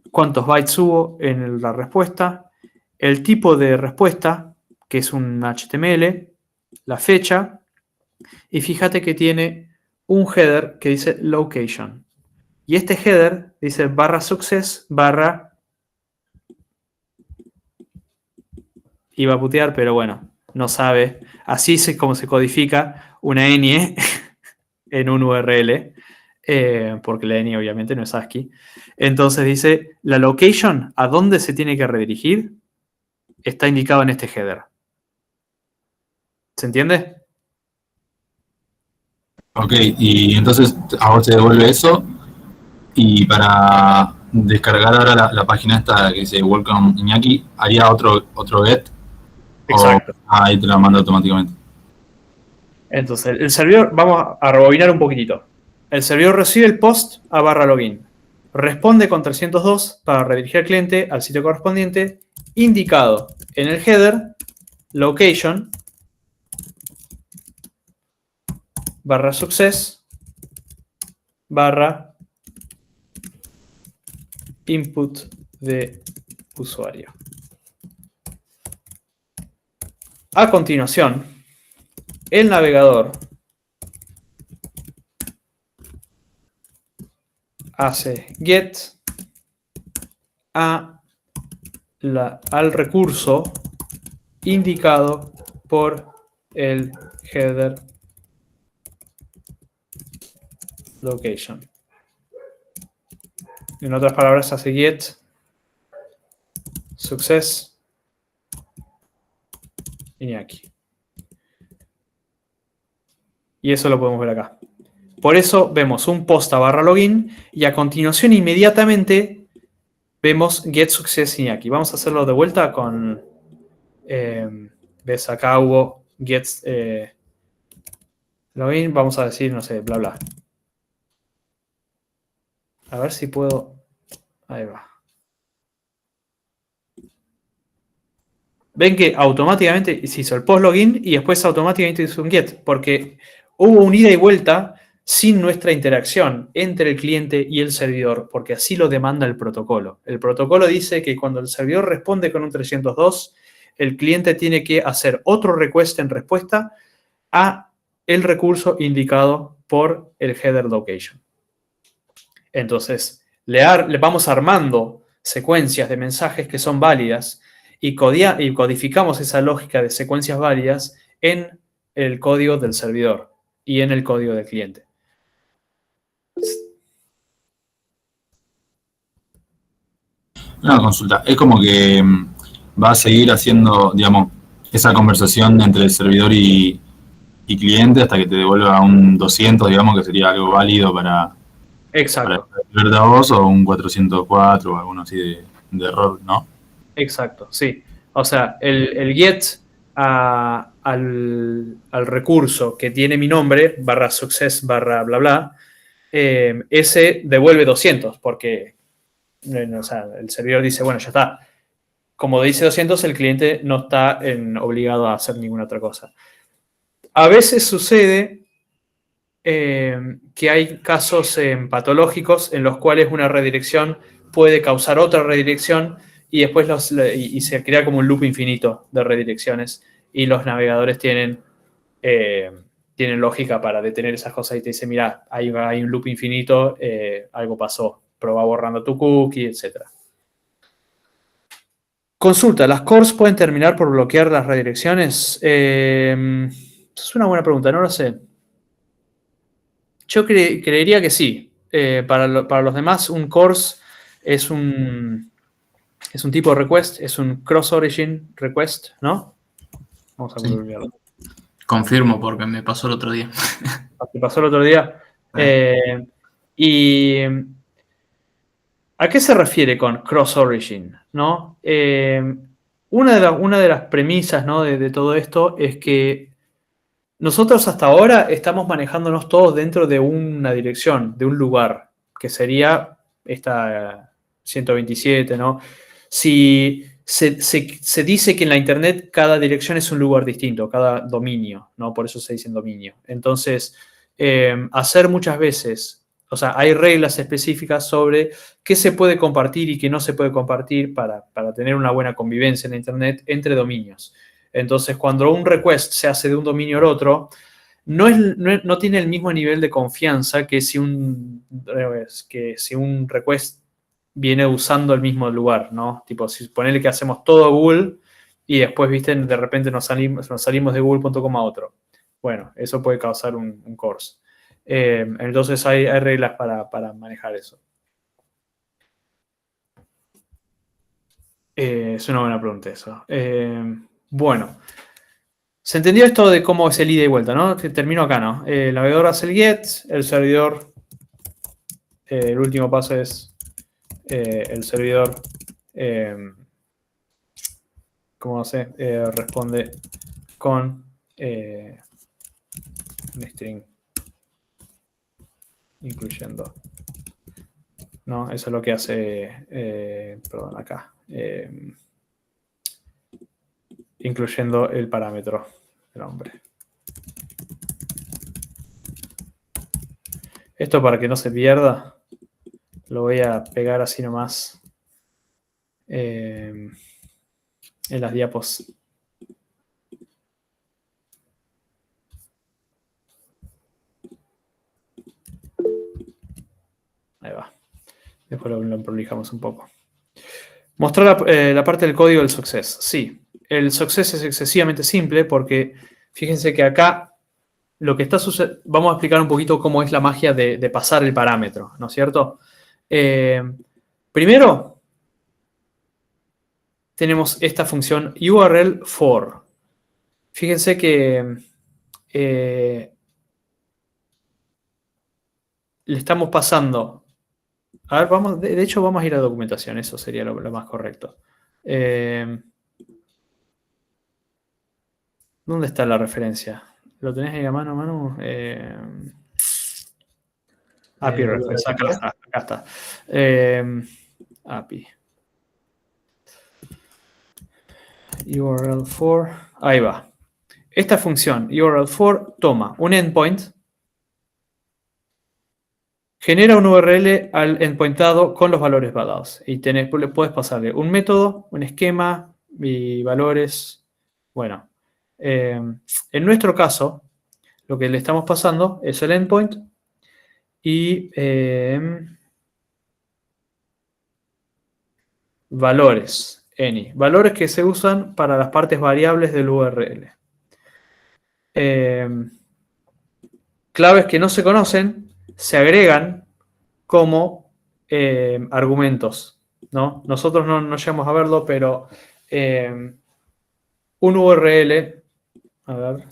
cuántos bytes hubo en la respuesta, el tipo de respuesta, que es un HTML, la fecha, y fíjate que tiene un header que dice location. Y este header dice /success/ iba a putear, pero bueno, no sabe. Así es como se codifica una ñ en un URL, porque la ñ obviamente no es ASCII. Entonces dice, la location, ¿a dónde se tiene que redirigir? Está indicado en este header. ¿Se entiende? Ok, y entonces ahora te devuelve eso. Y para descargar ahora la página esta que dice Welcome Iñaki, ¿haría otro get? Exacto. O ahí te la manda automáticamente. Entonces, el servidor, vamos a rebobinar un poquitito. El servidor recibe el post a /login. Responde con 302 para redirigir al cliente al sitio correspondiente, indicado en el header location /success /input de usuario. A continuación, el navegador hace get al recurso indicado por el header location. En otras palabras, hace get success Iñaki. Y eso lo podemos ver acá. Por eso vemos un post a /login y a continuación inmediatamente vemos get success Iñaki. Vamos a hacerlo de vuelta con... ves acá hubo get login. Vamos a decir, no sé, bla bla. A ver si puedo... Ahí va. Ven que automáticamente se hizo el post login y después automáticamente hizo un get, porque hubo un ida y vuelta sin nuestra interacción entre el cliente y el servidor, porque así lo demanda el protocolo. El protocolo dice que cuando el servidor responde con un 302, el cliente tiene que hacer otro request en respuesta a el recurso indicado por el header location. Entonces, le vamos armando secuencias de mensajes que son válidas y codificamos esa lógica de secuencias válidas en el código del servidor. y en el código del cliente. Una consulta, es como que va a seguir haciendo, digamos, esa conversación entre el servidor y cliente hasta que te devuelva un 200, digamos, que sería algo válido para Exacto, verte a vos, o un 404 o alguno así de error, ¿no? exacto, sí. O sea, el get al recurso que tiene mi nombre, /success /bla bla, ese devuelve 200 porque o sea, el servidor dice, bueno, ya está. Como dice 200, el cliente no está obligado a hacer ninguna otra cosa. A veces sucede que hay casos patológicos en los cuales una redirección puede causar otra redirección y después y se crea como un loop infinito de redirecciones y los navegadores tienen lógica para detener esas cosas y te dicen, mira, hay un loop infinito, algo pasó, probá borrando tu cookie, etc. Consulta, ¿las cores pueden terminar por bloquear las redirecciones? Es una buena pregunta, no lo sé. Yo creería que sí. Para los demás, un CORS es un tipo de request, es un cross-origin request, ¿no? Vamos a Sí. volverlo. Confirmo porque me pasó el otro día. ¿Te pasó el otro día? ¿Y a qué se refiere con cross-origin? ¿No? Una de las premisas, ¿no? de todo esto es que nosotros hasta ahora estamos manejándonos todos dentro de una dirección, de un lugar, que sería esta 127, ¿no? Si se dice que en la Internet cada dirección es un lugar distinto, cada dominio, ¿no? Por eso se dice dominio. Entonces, hacer muchas veces, o sea, hay reglas específicas sobre qué se puede compartir y qué no se puede compartir para tener una buena convivencia en la Internet entre dominios. Entonces, cuando un request se hace de un dominio al otro, no tiene el mismo nivel de confianza que si un request viene usando el mismo lugar, ¿no? Tipo, si ponele que hacemos todo a Google y después, viste, de repente nos salimos de google.com a otro. Bueno, eso puede causar un CORS. Entonces hay reglas para manejar eso. Es una buena pregunta eso. Bueno, se entendió esto de cómo es el ida y vuelta, ¿no? Termino acá, ¿no? El navegador hace el get, el servidor, el último paso es el servidor, ¿cómo se responde con un string, incluyendo, ¿no? Eso es lo que hace, perdón, acá. Incluyendo el parámetro del nombre. Esto para que no se pierda, lo voy a pegar así nomás en las diapos. Ahí va. Después lo prolijamos un poco. Mostrar la parte del código del success. Sí, el success es excesivamente simple porque fíjense que acá lo que está sucediendo, vamos a explicar un poquito cómo es la magia de pasar el parámetro, ¿no es cierto? Primero, tenemos esta función URL for. Fíjense que le estamos pasando. A ver, de hecho vamos a ir a documentación, eso sería lo más correcto. ¿Dónde está la referencia? ¿Lo tenés ahí a mano, Manu? API reference, acá está. API. URL for, ahí va. Esta función, URL for, toma un endpoint, genera un URL al endpointado con los valores dados. Y puedes pasarle un método, un esquema y valores. Bueno, en nuestro caso, lo que le estamos pasando es el endpoint y valores, any. Valores que se usan para las partes variables del URL. claves que no se conocen se agregan como argumentos, ¿no? Nosotros no llegamos a verlo, pero un URL, a ver,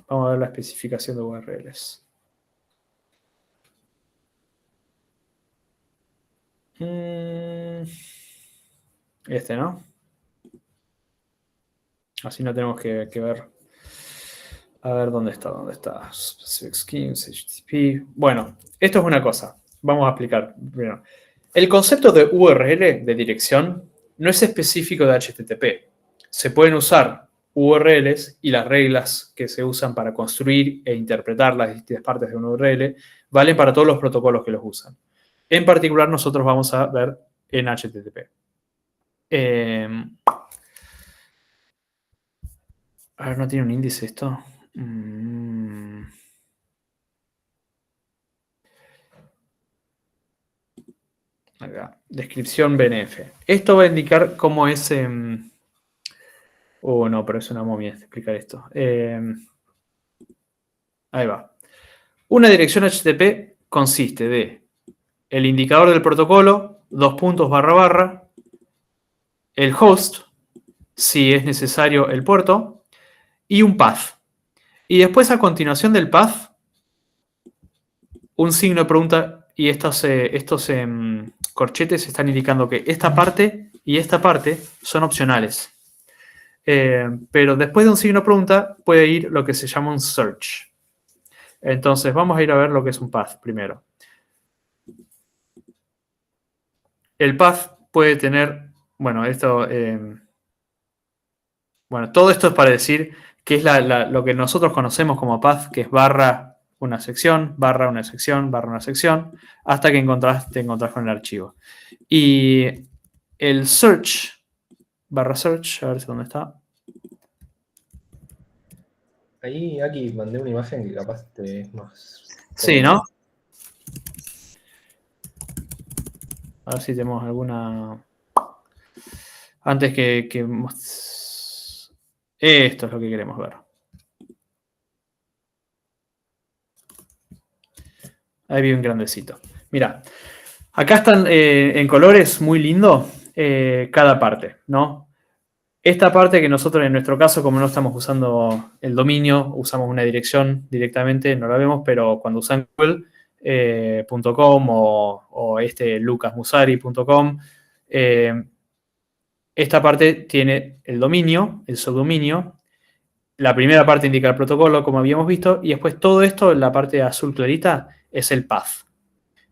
vamos a ver la especificación de URLs. Este, ¿no? Así no tenemos que ver. A ver, ¿dónde está? Specific schemes, HTTP. Bueno, esto es una cosa. Vamos a explicar primero. El concepto de URL, de dirección, no es específico de HTTP. Se pueden usar URLs y las reglas que se usan para construir e interpretar las distintas partes de una URL valen para todos los protocolos que los usan. En particular, nosotros vamos a ver en HTTP. A ver, ¿no tiene un índice esto? Acá, descripción BNF. Esto va a indicar cómo es... no, pero es una momia explicar esto. Ahí va. Una dirección HTTP consiste de el indicador del protocolo, 2 puntos // el host, si es necesario el puerto, y un path. Y después, a continuación del path, un signo de pregunta, y estos corchetes están indicando que esta parte y esta parte son opcionales. Pero después de un signo de pregunta puede ir lo que se llama un search. Entonces, vamos a ir a ver lo que es un path primero. El path puede tener, bueno, todo esto es para decir que es lo que nosotros conocemos como path, que es barra una sección, barra una sección, barra una sección, hasta que te encontrás con el archivo. Y el search, barra search, a ver dónde está. Ahí, aquí mandé una imagen que capaz te es más... Sí, ¿no? A ver si tenemos alguna... Antes que... Esto es lo que queremos ver. Ahí vi un grandecito. Mira, acá están en colores muy lindo cada parte, ¿no? Esta parte que nosotros en nuestro caso, como no estamos usando el dominio, usamos una dirección directamente, no la vemos, pero cuando usan Google.com o lucasmusari.com, esta parte tiene el dominio, el subdominio. La primera parte indica el protocolo, como habíamos visto, y después todo esto, la parte azul clarita, es el path.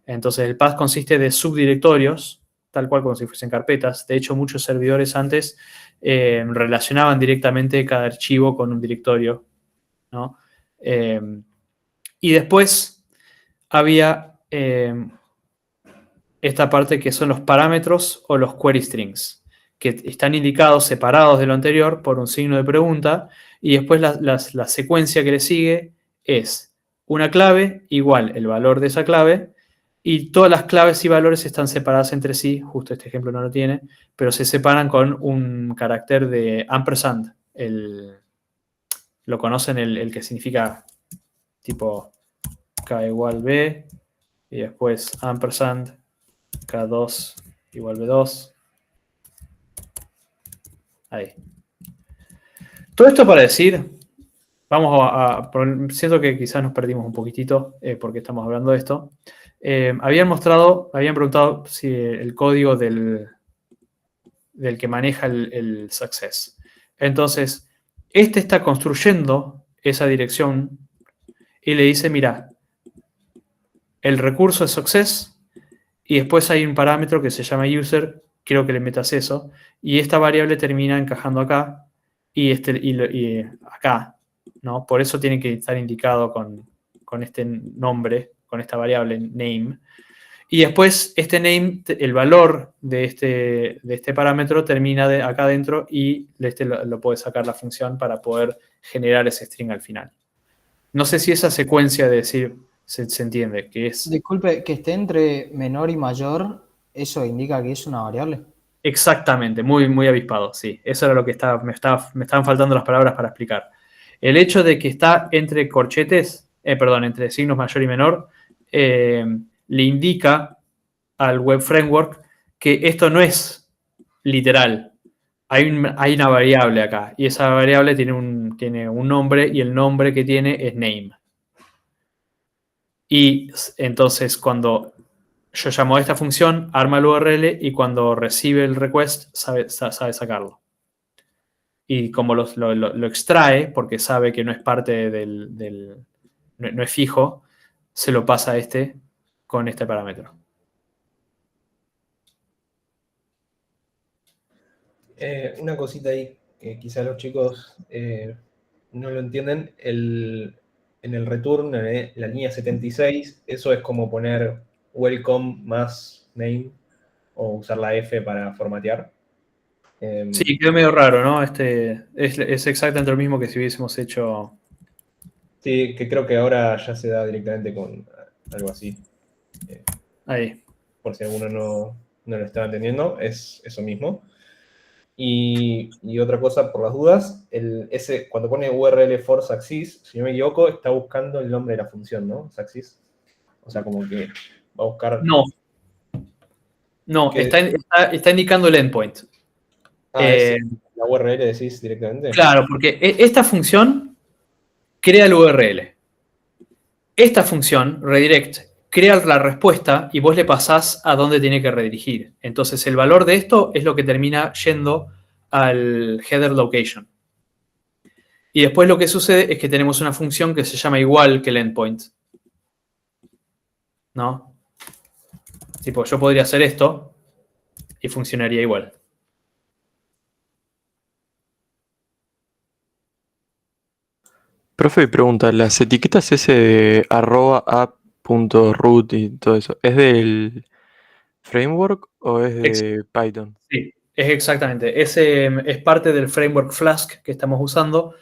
Entonces, el path consiste de subdirectorios, tal cual como si fuesen carpetas. De hecho, muchos servidores antes relacionaban directamente cada archivo con un directorio, ¿no? Y después había esta parte que son los parámetros o los query strings, que están indicados separados de lo anterior por un signo de pregunta, y después la secuencia que le sigue es una clave igual el valor de esa clave, y todas las claves y valores están separadas entre sí. Justo este ejemplo no lo tiene, pero se separan con un carácter de ampersand. Lo conocen, el que significa tipo K igual B, y después ampersand K2 igual B2. Ahí. Todo esto para decir, siento que quizás nos perdimos un poquitito porque estamos hablando de esto. Habían preguntado si el código del que maneja el success. Entonces, este está construyendo esa dirección y le dice, mira, el recurso es success y después hay un parámetro que se llama user, quiero que le metas eso, y esta variable termina encajando acá y acá, ¿no? Por eso tiene que estar indicado con este nombre, con esta variable name. Y después este name, el valor de este parámetro termina acá adentro y lo puede sacar la función para poder generar ese string al final. No sé si esa secuencia de decir se entiende, que es... Disculpe, que esté entre menor y mayor, ¿eso indica que es una variable? Exactamente, muy, muy avispado, sí. Eso era lo que me estaban faltando las palabras para explicar. El hecho de que está entre corchetes, entre signos mayor y menor, le indica al Web Framework que esto no es literal. Hay una variable acá y esa variable tiene un nombre y el nombre que tiene es name. Y entonces cuando yo llamo a esta función, arma el URL y cuando recibe el request sabe sacarlo. Y como lo extrae, porque sabe que no es parte no es fijo, se lo pasa a con este parámetro. Una cosita ahí, que quizás los chicos no lo entienden, en el return, en la línea 76, eso es como poner welcome más name o usar la F para formatear. Sí, quedó medio raro, ¿no? Es exactamente lo mismo que si hubiésemos hecho... Sí, que creo que ahora ya se da directamente con algo así. Ahí. Por si alguno no lo estaba entendiendo, es eso mismo. Y otra cosa, por las dudas, cuando pone URL for success, si no me equivoco, está buscando el nombre de la función, ¿no? Success. O sea, como que va a buscar... No, está indicando el endpoint. ¿La URL decís directamente? Claro, porque esta función crea el URL. Esta función, redirect, crea la respuesta y vos le pasás a dónde tiene que redirigir. Entonces, el valor de esto es lo que termina yendo al header location. Y después lo que sucede es que tenemos una función que se llama igual que el endpoint. ¿No? Tipo, yo podría hacer esto y funcionaría igual. Profe, pregunta, las etiquetas ese de @app.root y todo eso, ¿es del framework o es de Python? Sí, es exactamente. Es parte del framework Flask que estamos usando,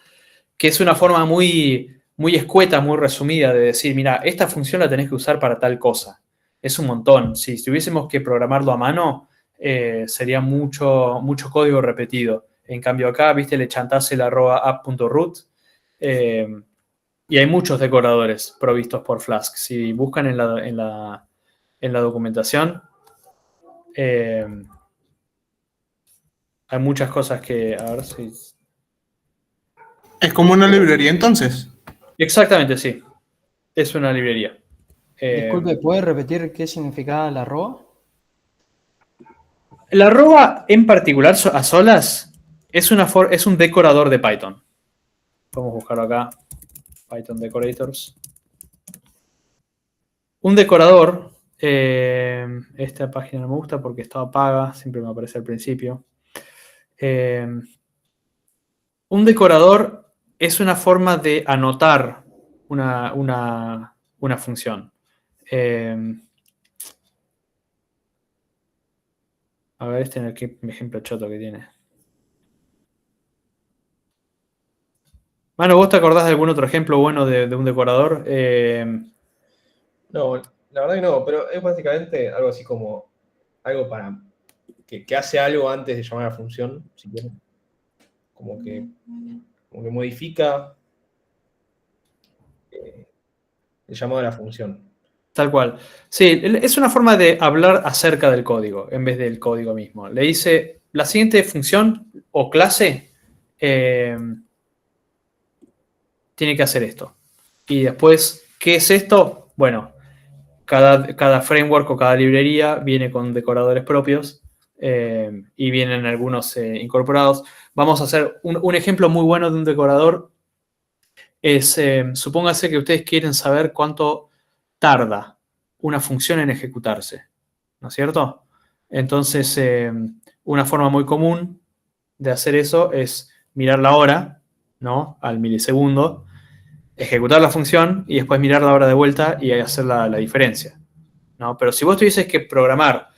que es una forma muy, muy escueta, muy resumida de decir, mira, esta función la tenés que usar para tal cosa. Es un montón. Si tuviésemos que programarlo a mano, sería mucho, mucho código repetido. En cambio acá, viste, le chantás el @app.root y hay muchos decoradores provistos por Flask. Si buscan en la documentación, hay muchas cosas que... A ver si... Es como una librería entonces. Exactamente, sí. Es una librería. Disculpe, ¿puede repetir qué significaba la arroba? La arroba en particular, a solas, es un decorador de Python. Vamos a buscarlo acá. Python Decorators. Un decorador. Esta página no me gusta porque estaba paga. Siempre me aparece al principio. Un decorador es una forma de anotar una función. A ver, qué ejemplo choto que tiene. Mano, ¿vos te acordás de algún otro ejemplo bueno de un decorador? No, la verdad que no, pero es básicamente algo así como algo para que hace algo antes de llamar a la función, si quieren. Como que modifica el llamado a la función. Tal cual. Sí, es una forma de hablar acerca del código en vez del código mismo. Le dice, la siguiente función o clase tiene que hacer esto. Y después, ¿qué es esto? Bueno, cada framework o cada librería viene con decoradores propios y vienen algunos incorporados. Vamos a hacer un ejemplo muy bueno de un decorador. Supóngase que ustedes quieren saber cuánto tarda una función en ejecutarse, ¿no es cierto? Entonces, una forma muy común de hacer eso es mirar la hora, ¿no? Al milisegundo, ejecutar la función y después mirar la hora de vuelta y hacer la diferencia, ¿no? Pero si vos tuvieses que programar,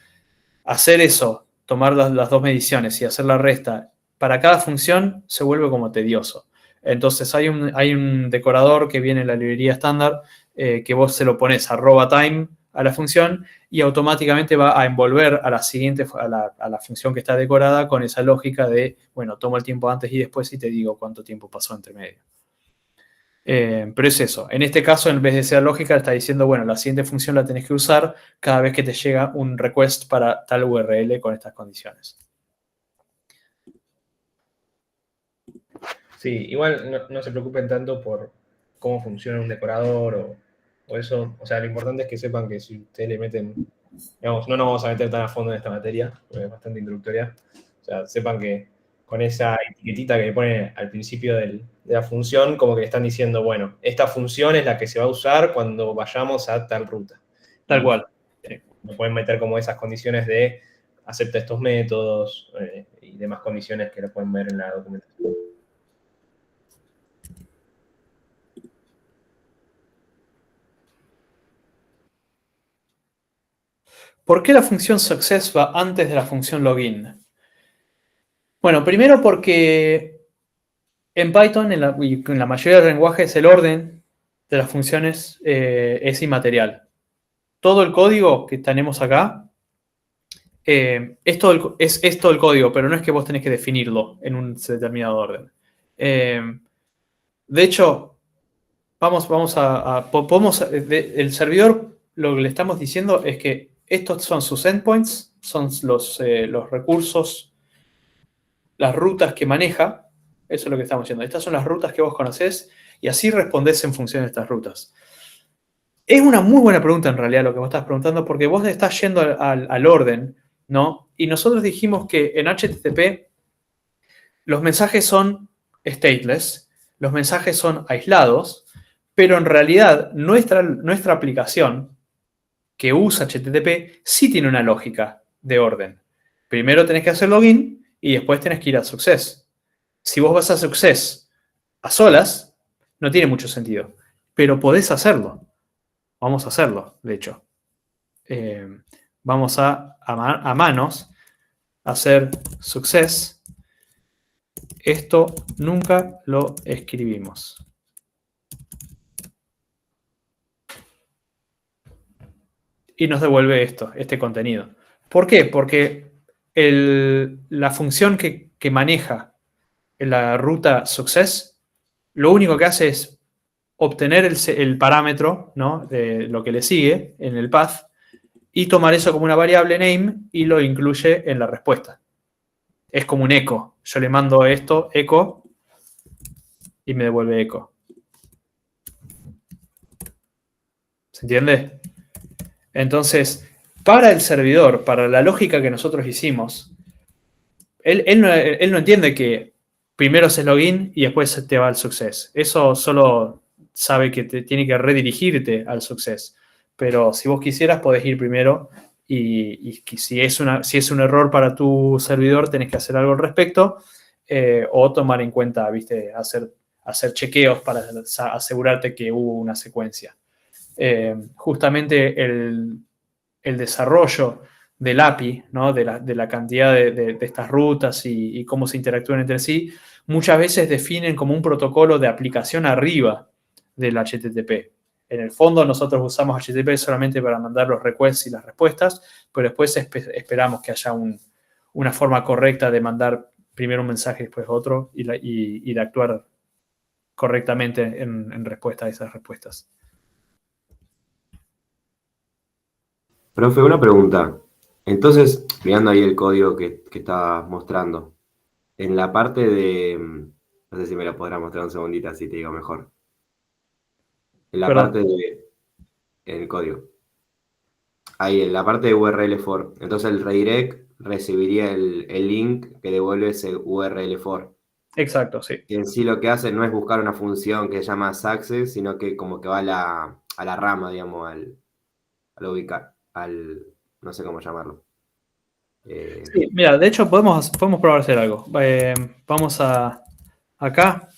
hacer eso, tomar las dos mediciones y hacer la resta, para cada función se vuelve como tedioso. Entonces hay un decorador que viene en la librería estándar que vos se lo pones @time a la función y automáticamente va a envolver a la siguiente, a la función que está decorada con esa lógica de, bueno, tomo el tiempo antes y después y te digo cuánto tiempo pasó entre medio. Pero es eso. En este caso, en vez de ser lógica, está diciendo, bueno, la siguiente función la tenés que usar cada vez que te llega un request para tal URL con estas condiciones. Sí, igual no se preocupen tanto por cómo funciona un decorador o eso. O sea, lo importante es que sepan que si ustedes le meten, digamos, no nos vamos a meter tan a fondo en esta materia, porque es bastante introductoria. O sea, sepan que con esa etiquetita que le ponen al principio de la función, como que le están diciendo, bueno, esta función es la que se va a usar cuando vayamos a tal ruta. Tal cual. Me pueden meter como esas condiciones de acepta estos métodos y demás condiciones que lo pueden ver en la documentación. ¿Por qué la función success va antes de la función login? Bueno, primero porque en Python, y en la mayoría de lenguajes, el orden de las funciones es inmaterial. Todo el código que tenemos acá es todo el código, pero no es que vos tenés que definirlo en un determinado orden. De hecho, el servidor, lo que le estamos diciendo es que estos son sus endpoints, son los recursos, las rutas que maneja. Eso es lo que estamos diciendo. Estas son las rutas que vos conocés y así respondés en función de estas rutas. Es una muy buena pregunta en realidad lo que vos estás preguntando, porque vos estás yendo al orden, ¿no? Y nosotros dijimos que en HTTP los mensajes son stateless, los mensajes son aislados, pero en realidad nuestra aplicación que usa HTTP sí tiene una lógica de orden. Primero tenés que hacer login y después tenés que ir a success. Si vos vas a success a solas, no tiene mucho sentido, pero podés hacerlo. Vamos a hacerlo, de hecho. Vamos a manos hacer success. Esto nunca lo escribimos. Y nos devuelve este contenido. ¿Por qué? Porque la función que maneja la ruta success, lo único que hace es obtener el parámetro, ¿no?, de lo que le sigue en el path y tomar eso como una variable name y lo incluye en la respuesta. Es como un echo. Yo le mando esto, echo, y me devuelve echo. ¿Se entiende? Entonces, para el servidor, para la lógica que nosotros hicimos, él no entiende que primero haces login y después te va al success. Eso solo sabe que tiene que redirigirte al success. Pero si vos quisieras, podés ir primero y si es un error para tu servidor, tenés que hacer algo al respecto o tomar en cuenta, ¿viste? Hacer chequeos para asegurarte que hubo una secuencia. Justamente el desarrollo del API, ¿no?, de la cantidad de estas rutas y cómo se interactúan entre sí, muchas veces definen como un protocolo de aplicación arriba del HTTP. En el fondo nosotros usamos HTTP solamente para mandar los requests y las respuestas, pero después esperamos que haya una forma correcta de mandar primero un mensaje y después otro y de actuar correctamente en respuesta a esas respuestas. Profe, una pregunta. Entonces, mirando ahí el código que estabas mostrando, en la parte de... No sé si me lo podrás mostrar un segundito, así te digo mejor. En la Perdón. parte de... En el código. Ahí, en la parte de URL for. Entonces el redirect recibiría el link que devuelve ese URL for. Exacto, sí. Y en sí lo que hace no es buscar una función que se llama success, sino que como que va a la rama, digamos, al ubicar, no sé cómo llamarlo. Sí, mira, de hecho podemos probar a hacer algo. Vamos acá,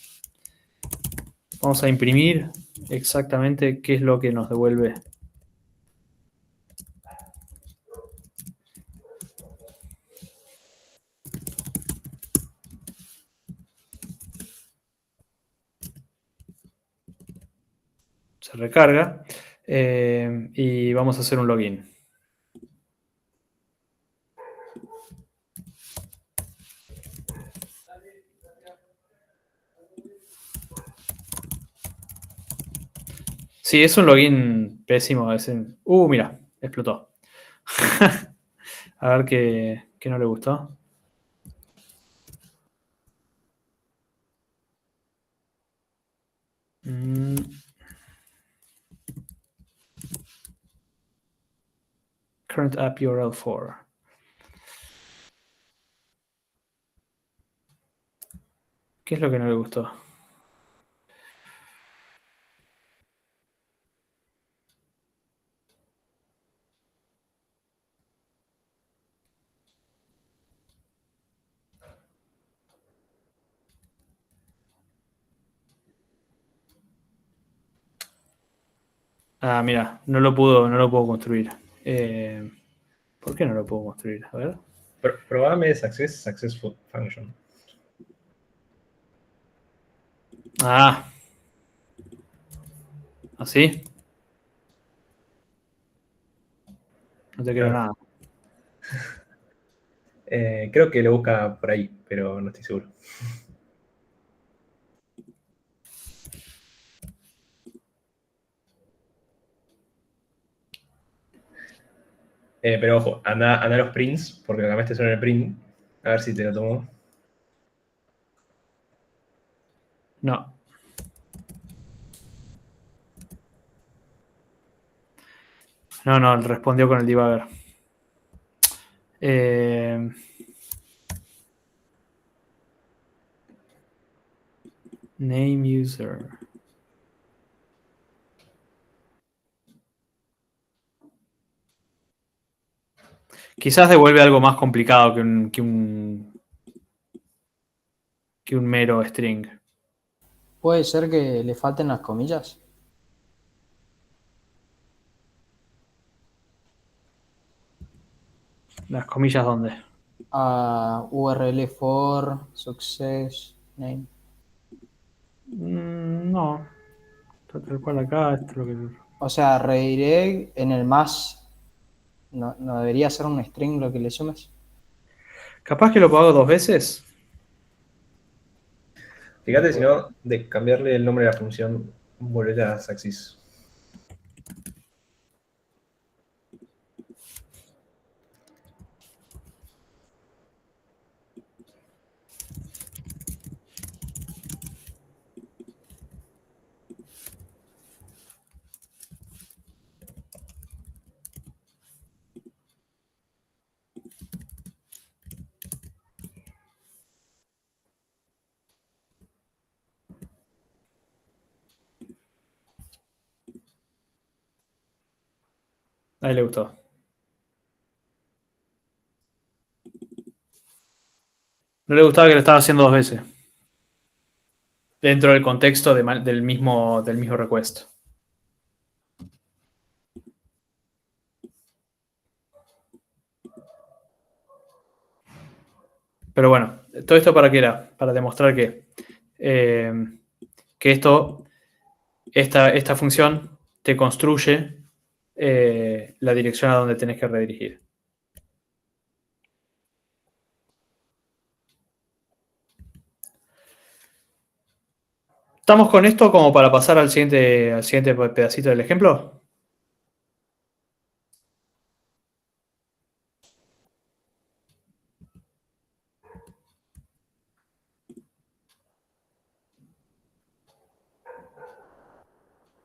vamos a imprimir exactamente qué es lo que nos devuelve. Se recarga y vamos a hacer un login. Sí, es un login pésimo. Mira, explotó. A ver qué no le gustó. Current app URL 4. ¿Qué es lo que no le gustó? Ah, mira, no lo puedo construir. ¿Por qué no lo puedo construir? A ver. Probame successful function. Ah. ¿Así? No te creo nada. Creo que lo busca por ahí, pero no estoy seguro. Pero ojo, anda a los prints, porque lo cambiaste solo en el print. A ver si te lo tomo. No. No, respondió con el debugger. Name user. Quizás devuelve algo más complicado que un mero string. Puede ser que le falten las comillas. ¿Las comillas dónde? A URL for success name. No. Está tal cual acá. Esto es lo que... O sea, redirect en el más. No debería ser un string lo que le sumes. Capaz que lo hago 2 veces. Fíjate si no, de cambiarle el nombre de la función, volver a Saxis. Ahí le gustó. No le gustaba que lo estaba haciendo 2 veces. Dentro del contexto del mismo request. Pero bueno, todo esto ¿para qué era? Para demostrar que esta función te construye la dirección a donde tenés que redirigir. ¿Estamos con esto como para pasar al siguiente pedacito del ejemplo?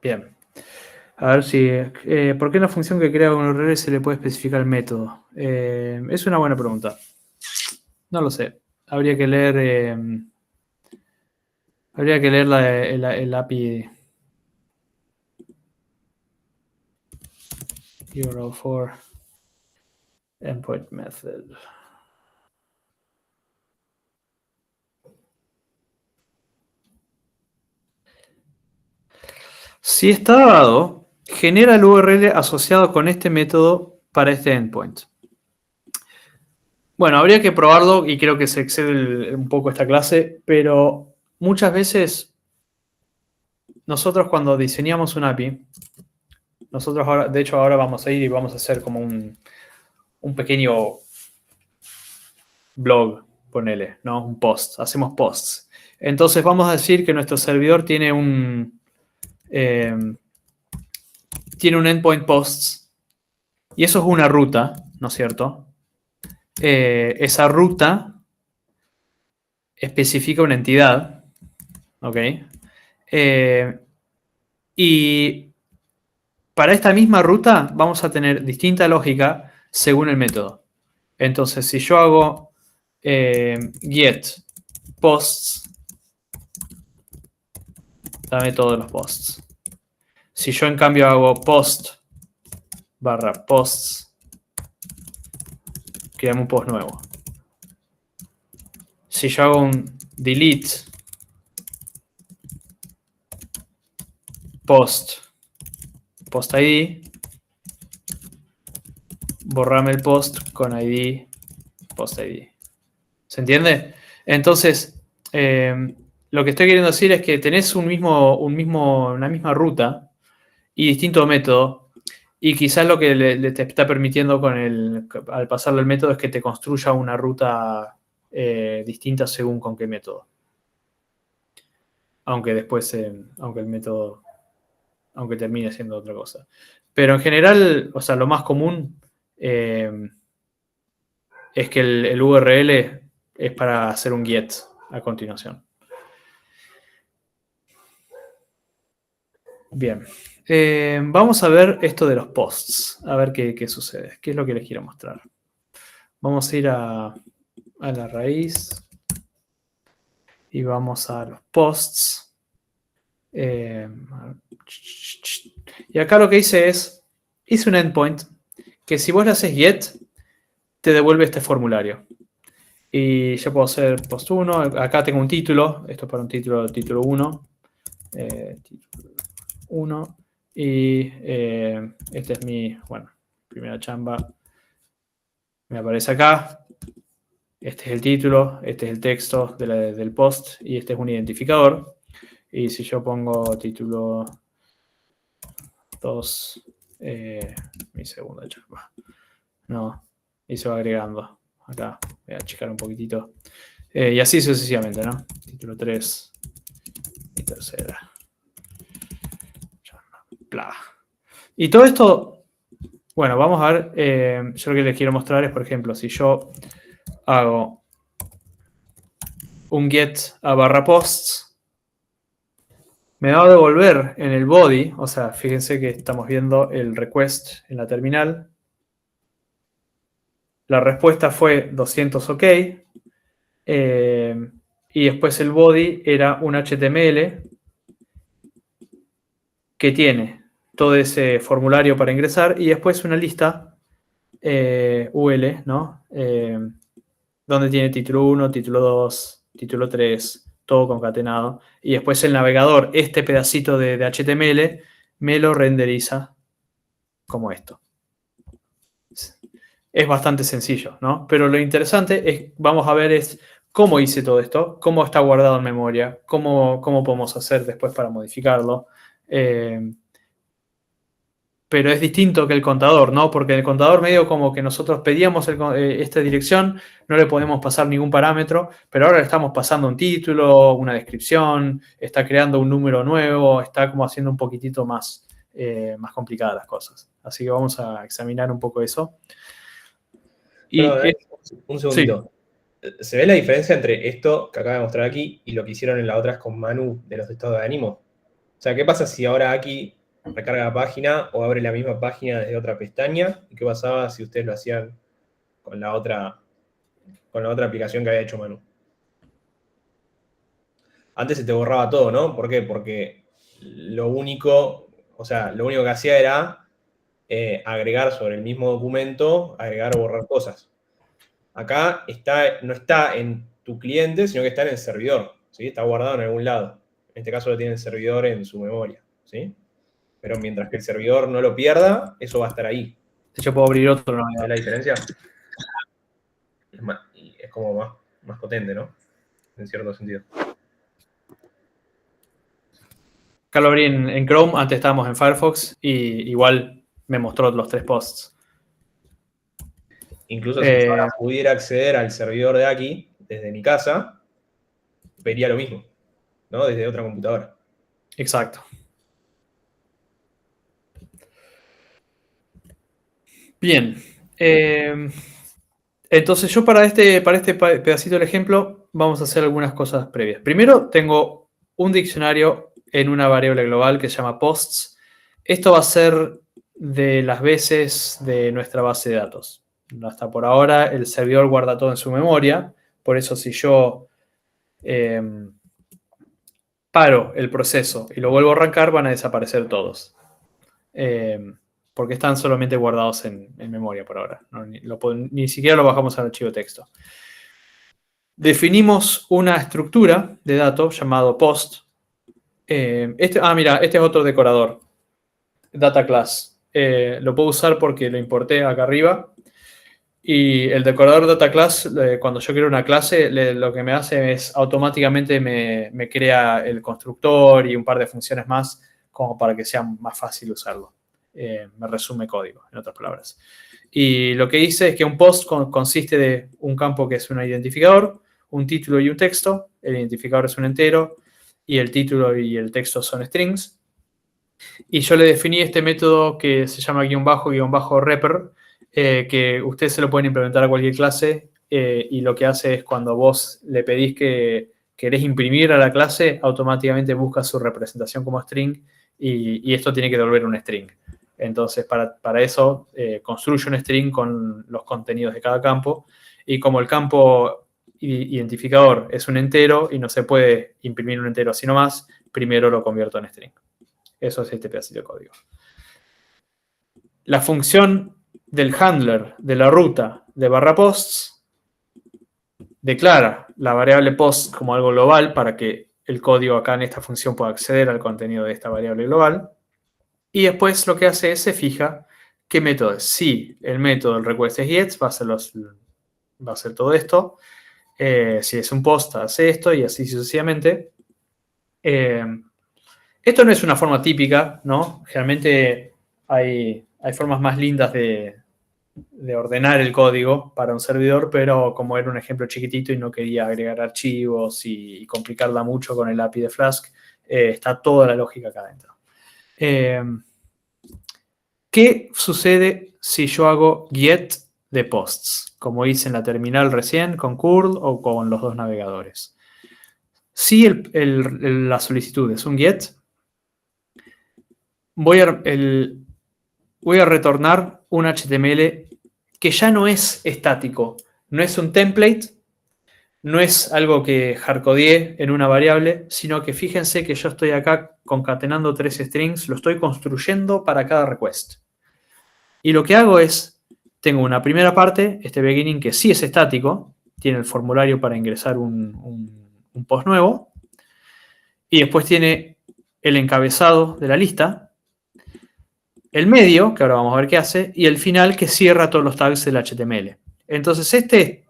Bien. A ver si... ¿por qué en la función que crea un URL se le puede especificar el método? Es una buena pregunta. No lo sé. Habría que leer... el API URL4 endpoint method. Si está dado, genera el URL asociado con este método para este endpoint. Bueno, habría que probarlo y creo que se excede un poco esta clase, pero muchas veces nosotros cuando diseñamos un API, nosotros ahora, de hecho ahora vamos a ir y vamos a hacer como un pequeño blog, ponele, ¿no? Un post, hacemos posts. Entonces vamos a decir que nuestro servidor tiene tiene un endpoint posts y eso es una ruta, ¿no es cierto? Esa ruta especifica una entidad, ¿ok? Y para esta misma ruta vamos a tener distinta lógica según el método. Entonces, si yo hago get posts, dame todos los posts. Si yo en cambio hago post barra posts, creamos un post nuevo. Si yo hago un delete post ID, borrame el post con ID post ID. ¿Se entiende? Entonces, lo que estoy queriendo decir es que tenés una misma ruta y distinto método, y quizás lo que te está permitiendo al pasarle el método es que te construya una ruta distinta según con qué método. Aunque después, aunque el método, aunque termine siendo otra cosa. Pero en general, o sea, lo más común es que el URL es para hacer un get a continuación. Bien. Vamos a ver esto de los posts. A ver qué sucede. ¿Qué es lo que les quiero mostrar? Vamos a ir a la raíz. Y vamos a los posts. Y acá lo que hice un endpoint que si vos le haces get, te devuelve este formulario. Y yo puedo hacer post 1. Acá tengo un título. Esto es para un título 1. Título 1. Y este es mi, primera chamba. Me aparece acá. Este es el título, este es el texto del post y este es un identificador. Y si yo pongo título 2, mi segunda chamba. No, y se va agregando. Acá voy a checar un poquitito. Y así sucesivamente, ¿no? Título 3, mi tercera. Bla. Y todo esto, bueno, vamos a ver. Yo lo que les quiero mostrar es, por ejemplo, si yo hago un get a barra posts, me va a devolver en el body, o sea, fíjense que estamos viendo el request en la terminal. La respuesta fue 200 OK. Y después el body era un HTML que tiene todo ese formulario para ingresar y después una lista UL, ¿no? Donde tiene título 1, título 2, título 3, todo concatenado. Y después el navegador, este pedacito de HTML, me lo renderiza como esto. Es bastante sencillo, ¿no? Pero lo interesante es, vamos a ver es cómo hice todo esto, cómo está guardado en memoria, cómo podemos hacer después para modificarlo. Pero es distinto que el contador, ¿no? Porque el contador medio como que nosotros pedíamos esta dirección, no le podemos pasar ningún parámetro, pero ahora le estamos pasando un título, una descripción, está creando un número nuevo, está como haciendo un poquitito más complicadas las cosas. Así que vamos a examinar un poco eso. Y, un segundito. Sí. ¿Se ve la diferencia entre esto que acaba de mostrar aquí y lo que hicieron en las otras con Manu de los estados de ánimo? O sea, ¿qué pasa si ahora aquí recarga la página o abre la misma página desde otra pestaña? ¿Y qué pasaba si ustedes lo hacían con la otra aplicación que había hecho Manu? Antes se te borraba todo, ¿no? ¿Por qué? Porque lo único que hacía era agregar sobre el mismo documento, agregar o borrar cosas. Acá no está en tu cliente, sino que está en el servidor, ¿sí? Está guardado en algún lado. En este caso lo tiene el servidor en su memoria, ¿sí? Pero mientras que el servidor no lo pierda, eso va a estar ahí. Yo puedo abrir otro. ¿Ves la diferencia? Es como más potente, ¿no? En cierto sentido. Acá lo abrí en Chrome, antes estábamos en Firefox y igual me mostró los 3 posts. Incluso si yo ahora pudiera acceder al servidor de aquí, desde mi casa, vería lo mismo, ¿no? Desde otra computadora. Exacto. Bien. Entonces yo para este pedacito del ejemplo vamos a hacer algunas cosas previas. Primero tengo un diccionario en una variable global que se llama posts. Esto va a ser de las veces de nuestra base de datos. Hasta por ahora el servidor guarda todo en su memoria. Por eso si yo paro el proceso y lo vuelvo a arrancar, van a desaparecer todos. Porque están solamente guardados en memoria por ahora. ¿No? Ni siquiera lo bajamos al archivo texto. Definimos una estructura de datos llamado post. Mira, este es otro decorador. Data class. Lo puedo usar porque lo importé acá arriba. Y el decorador data class, cuando yo creo una clase, lo que me hace es automáticamente me crea el constructor y un par de funciones más como para que sea más fácil usarlo. Me resume código, en otras palabras. Y lo que hice es que un post consiste de un campo que es un identificador, un título y un texto. El identificador es un entero y el título y el texto son strings. Y yo le definí este método que se llama _repr, que ustedes se lo pueden implementar a cualquier clase y lo que hace es cuando vos le pedís que querés imprimir a la clase, automáticamente busca su representación como string y esto tiene que devolver un string. Entonces, para eso, construyo un string con los contenidos de cada campo y como el campo identificador es un entero y no se puede imprimir un entero así nomás, primero lo convierto en string. Eso es este pedacito de código. La función del handler de la ruta de /posts declara la variable post como algo global para que el código acá en esta función pueda acceder al contenido de esta variable global. Y después lo que hace es se fija qué método es. Si el método del request es get, va a hacer todo esto. Si es un post, hace esto y así sucesivamente. Esto no es una forma típica, ¿no? Generalmente hay formas más lindas de ordenar el código para un servidor, pero como era un ejemplo chiquitito y no quería agregar archivos y complicarla mucho con el API de Flask, está toda la lógica acá adentro. ¿Qué sucede si yo hago get de posts? Como hice en la terminal recién con curl o con los dos navegadores. Si la solicitud es un get, voy a retornar un HTML que ya no es estático. No es un template, no es algo que hardcodeé en una variable, sino que fíjense que yo estoy acá concatenando 3 strings, lo estoy construyendo para cada request. Y lo que hago es, tengo una primera parte, este beginning, que sí es estático, tiene el formulario para ingresar un post nuevo, y después tiene el encabezado de la lista, el medio, que ahora vamos a ver qué hace, y el final que cierra todos los tags del HTML. Entonces este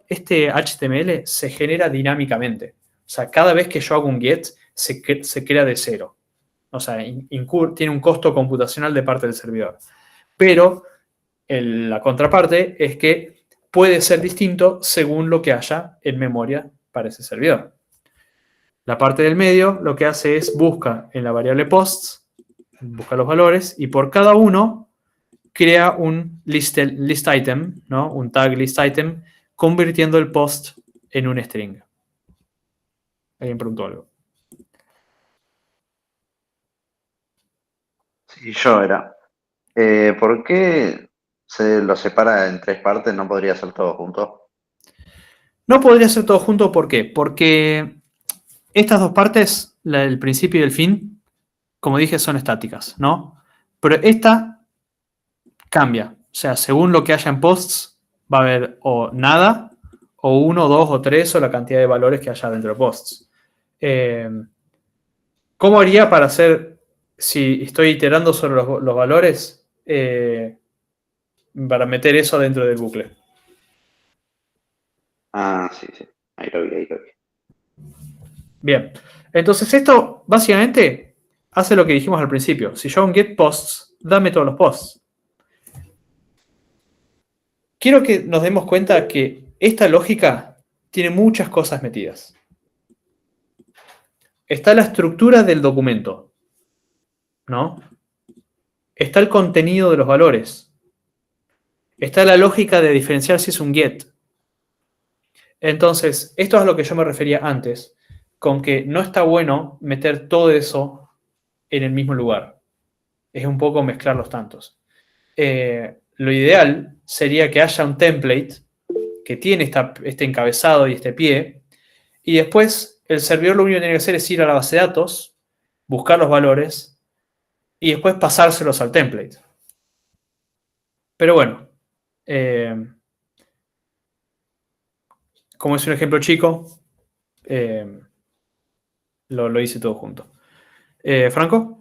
HTML se genera dinámicamente. O sea, cada vez que yo hago un get, se crea de cero. O sea, tiene un costo computacional de parte del servidor. Pero la contraparte es que puede ser distinto según lo que haya en memoria para ese servidor. La parte del medio lo que hace es busca en la variable posts, busca los valores y por cada uno crea un list item, ¿no? Un tag list item, convirtiendo el post en un string. ¿Alguien preguntó algo? Sí, yo era. ¿Por qué se lo separa en 3 partes? ¿No podría ser todo junto? No podría ser todo junto, ¿por qué? Porque estas dos partes, el principio y el fin, como dije, son estáticas, ¿no? Pero esta cambia. O sea, según lo que haya en posts, va a haber o nada, o 1, 2 o 3, o la cantidad de valores que haya dentro de posts. ¿Cómo haría para hacer, si estoy iterando sobre los valores, para meter eso dentro del bucle? Ah, sí. Ahí lo vi. Bien. Entonces esto, básicamente, hace lo que dijimos al principio. Si yo hago un get posts, dame todos los posts. Quiero que nos demos cuenta que esta lógica tiene muchas cosas metidas. Está la estructura del documento, ¿no? Está el contenido de los valores. está la lógica de diferenciar si es un get. Entonces, esto es a lo que yo me refería antes, con que no está bueno meter todo eso en el mismo lugar. Es un poco mezclar los tantos. Lo ideal sería que haya un template que tiene este encabezado y este pie, y después el servidor lo único que tiene que hacer es ir a la base de datos, buscar los valores, y después pasárselos al template. Pero bueno, como es un ejemplo chico, lo hice todo junto. ¿Franco?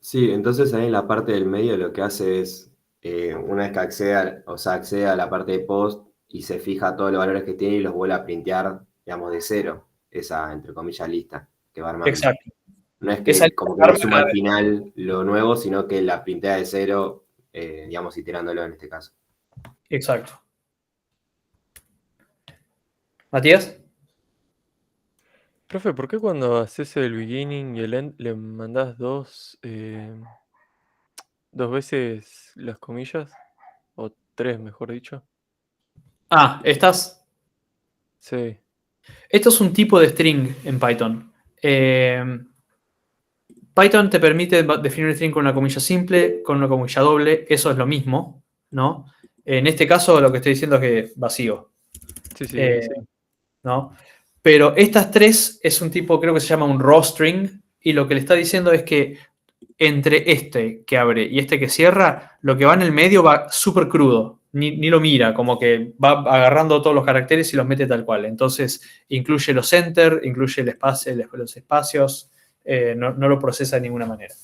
Sí, entonces ahí en la parte del medio lo que hace es, una vez que accede a la parte de post y se fija todos los valores que tiene y los vuelve a printear, digamos, de cero, esa, entre comillas, lista que va armando. Exacto. No es Esa que como que le suma al final lo nuevo, sino que la printea de cero, digamos, iterándolo en este caso. Exacto. ¿Matías? Profe, ¿por qué cuando haces el beginning y el end le mandás dos veces las comillas? O tres, mejor dicho. ¿Estás? Sí. Esto es un tipo de string en Python. Python te permite definir un string con una comilla simple, con una comilla doble. Eso es lo mismo, ¿no? En este caso lo que estoy diciendo es que vacío. Sí, sí, sí. ¿No? Pero estas tres es un tipo, creo que se llama un raw string, y lo que le está diciendo es que entre este que abre y este que cierra, lo que va en el medio va súper crudo, ni lo mira, como que va agarrando todos los caracteres y los mete tal cual. Entonces incluye los enter, incluye el espacio, los espacios, no lo procesa de ninguna manera.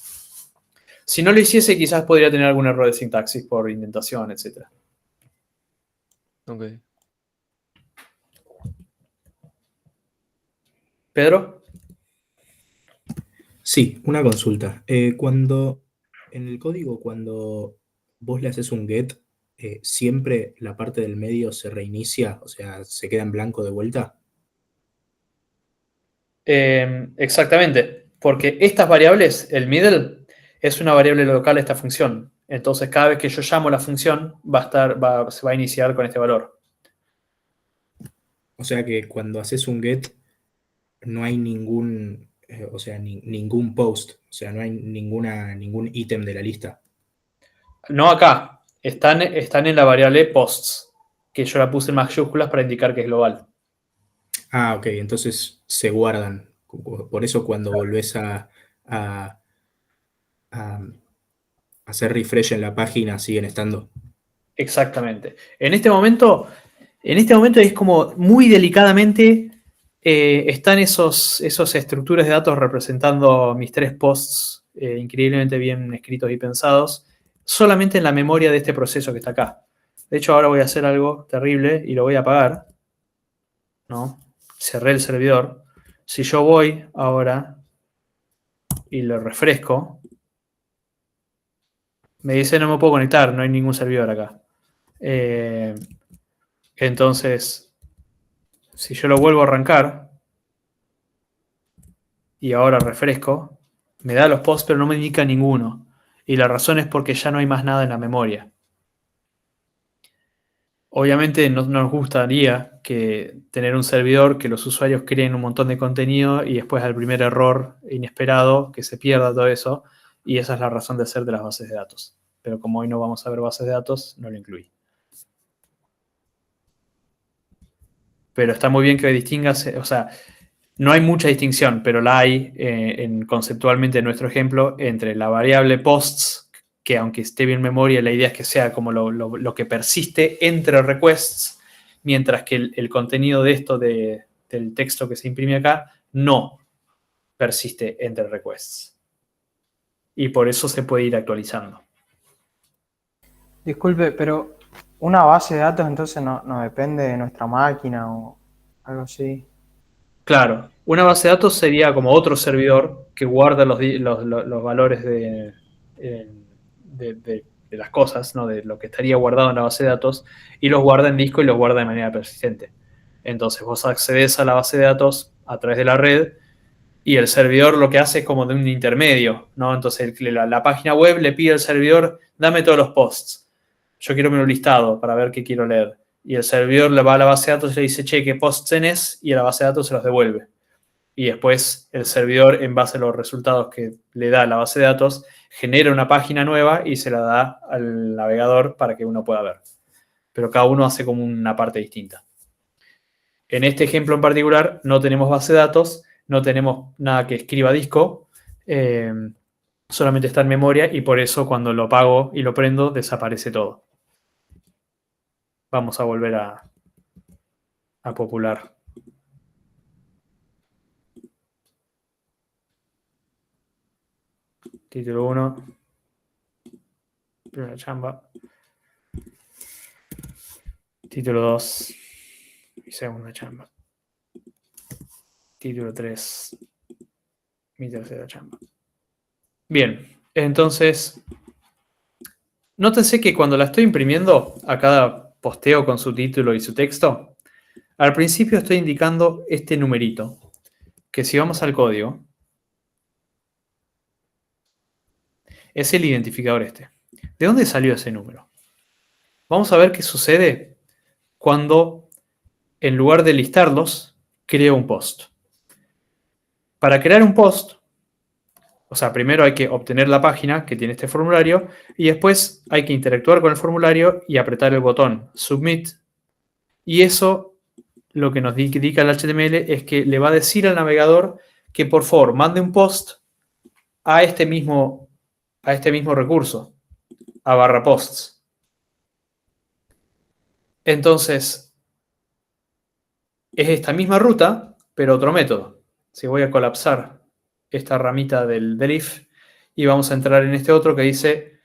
Si no lo hiciese, quizás podría tener algún error de sintaxis por indentación, etc. Ok. ¿Pedro? Sí, una consulta. En el código, cuando vos le haces un get, siempre la parte del medio se reinicia, o sea, se queda en blanco de vuelta. Exactamente, porque estas variables, el middle, es una variable local de esta función. Entonces, cada vez que yo llamo la función, se va a iniciar con este valor. O sea que cuando haces un get, no hay ningún, ningún post, o sea, no hay ningún ítem de la lista. No acá, están en la variable posts, que yo la puse en mayúsculas para indicar que es global. Ah, ok, entonces se guardan. Por eso cuando volvés a hacer refresh en la página siguen estando. Exactamente. En este momento es como muy delicadamente están esos estructuras de datos representando mis tres posts increíblemente bien escritos y pensados, solamente en la memoria de este proceso que está acá. De hecho, ahora voy a hacer algo terrible y lo voy a apagar, ¿no? Cerré el servidor. Si yo voy ahora y lo refresco, me dice no me puedo conectar, no hay ningún servidor acá. Entonces, si yo lo vuelvo a arrancar y ahora refresco, me da los posts pero no me indica ninguno. Y la razón es porque ya no hay más nada en la memoria. Obviamente no nos gustaría que tener un servidor que los usuarios creen un montón de contenido y después al primer error inesperado que se pierda todo eso. Y esa es la razón de ser de las bases de datos. Pero como hoy no vamos a ver bases de datos, no lo incluí. Pero está muy bien que distingas, o sea, no hay mucha distinción, pero la hay conceptualmente en nuestro ejemplo entre la variable posts, que aunque esté bien en memoria, la idea es que sea como lo que persiste entre requests, mientras que el contenido de esto del texto que se imprime acá no persiste entre requests. Y por eso se puede ir actualizando. Disculpe, pero una base de datos entonces no depende de nuestra máquina o algo así. Claro, una base de datos sería como otro servidor que guarda los valores de las cosas, ¿no? De lo que estaría guardado en la base de datos, y los guarda en disco y los guarda de manera persistente. Entonces vos accedes a la base de datos a través de la red y el servidor lo que hace es como de un intermedio, ¿no? Entonces la página web le pide al servidor, dame todos los posts. Yo quiero ver un listado para ver qué quiero leer. Y el servidor le va a la base de datos y le dice, che, ¿qué posts tenés? Y a la base de datos se los devuelve. Y después el servidor, en base a los resultados que le da la base de datos, genera una página nueva y se la da al navegador para que uno pueda ver. Pero cada uno hace como una parte distinta. En este ejemplo en particular no tenemos base de datos, no tenemos nada que escriba a disco, solamente está en memoria y por eso cuando lo apago y lo prendo desaparece todo. Vamos a volver a popular. Título 1. Primera chamba. Título 2. Mi segunda chamba. Título 3. Mi tercera chamba. Bien, entonces, nótense que cuando la estoy imprimiendo a cada posteo con su título y su texto, al principio estoy indicando este numerito, que si vamos al código, es el identificador este. ¿De dónde salió ese número? Vamos a ver qué sucede cuando, en lugar de listarlos, creo un post. Para crear un post, o sea, primero hay que obtener la página que tiene este formulario y después hay que interactuar con el formulario y apretar el botón Submit. Y eso, lo que nos indica el HTML es que le va a decir al navegador que por favor mande un post a este mismo recurso, a /posts. Entonces, es esta misma ruta, pero otro método. Si voy a colapsar esta ramita del if y vamos a entrar en este otro que dice,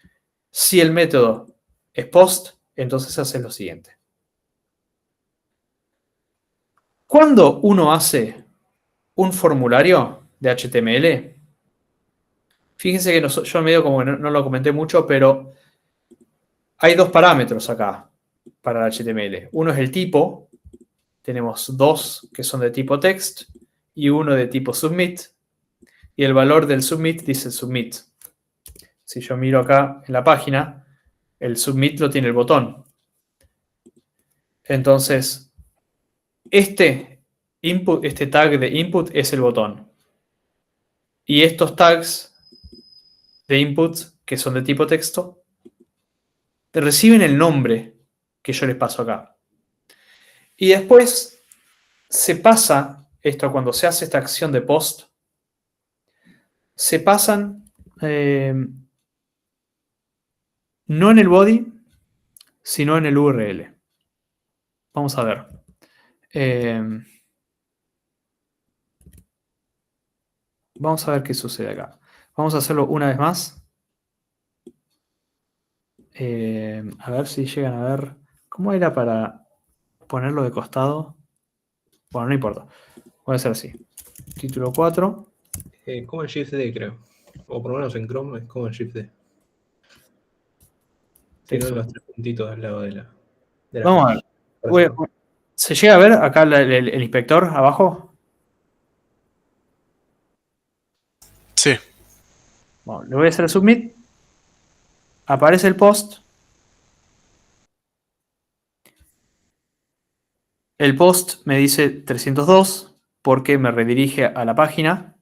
si el método es post, entonces hace lo siguiente. Cuando uno hace un formulario de HTML, fíjense que yo medio como no lo comenté mucho, pero hay dos parámetros acá para el HTML. Uno es el tipo, tenemos dos que son de tipo text y uno de tipo submit, y el valor del submit dice submit. Si yo miro acá en la página, el submit lo tiene el botón. Entonces, este tag de input es el botón. Y estos tags de input, que son de tipo texto, reciben el nombre que yo les paso acá. Y después se pasa, esto cuando se hace esta acción de post, se pasan no en el body, sino en el URL. Vamos a ver. Vamos a ver qué sucede acá. Vamos a hacerlo una vez más. A ver si llegan a ver. ¿Cómo era para ponerlo de costado? Bueno, no importa. Voy a hacer así. Título 4. Como en Shift D, creo. O por lo menos en Chrome es como en Shift D. Tienen los tres puntitos al lado de la Vamos a ver. ¿Se llega a ver acá el inspector abajo? Sí. Bueno, le voy a hacer el submit. Aparece el post. El post me dice 302 porque me redirige a la página,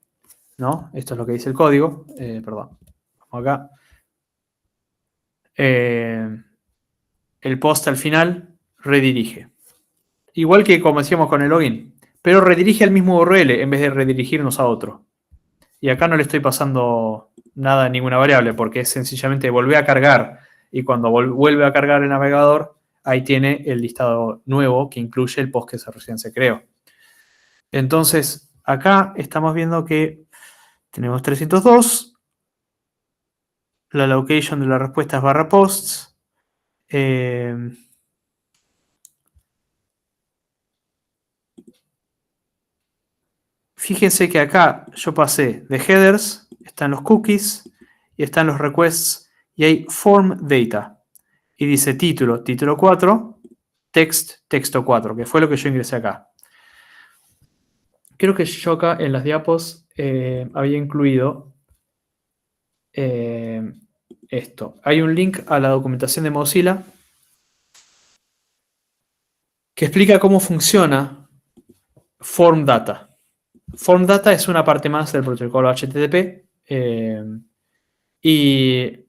¿no? Esto es lo que dice el código. Perdón. Vamos acá. El post al final redirige. Igual que como decíamos con el login. Pero redirige al mismo URL en vez de redirigirnos a otro. Y acá no le estoy pasando nada a ninguna variable porque es sencillamente volver a cargar. Y cuando vuelve a cargar el navegador, ahí tiene el listado nuevo que incluye el post que recién se creó. Entonces, acá estamos viendo que tenemos 302. La location de la respuesta es /posts. Fíjense que acá yo pasé de headers, están los cookies y están los requests y hay form data. Y dice título, título 4, text, texto 4, que fue lo que yo ingresé acá. Creo que yo acá en las diapos había incluido esto. Hay un link a la documentación de Mozilla que explica cómo funciona Form Data. Form Data es una parte más del protocolo HTTP y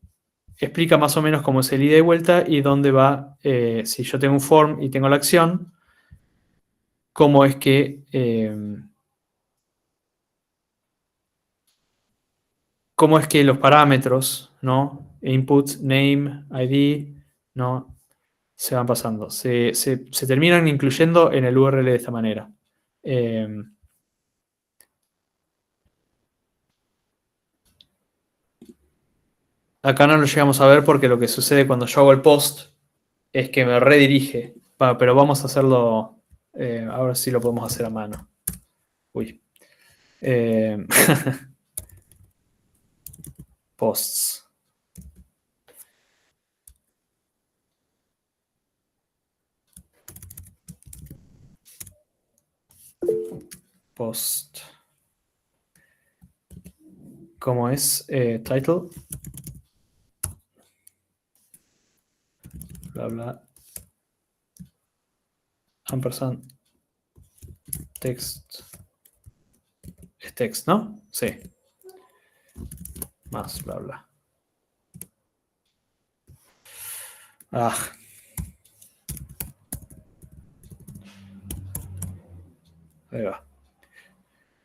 explica más o menos cómo es el ida y vuelta y dónde va, si yo tengo un form y tengo la acción, cómo es que los parámetros, ¿no? Input, name, ID, ¿no? Se van pasando. Se terminan incluyendo en el URL de esta manera. Acá no lo llegamos a ver porque lo que sucede cuando yo hago el post es que me redirige. Pero vamos a hacerlo. Ahora sí lo podemos hacer a mano. Uy. Posts. Post. ¿Cómo es? Title. Bla, bla. Ampersand. Text. Es text, ¿no? Sí. Más, bla, bla. Ah. Ahí va.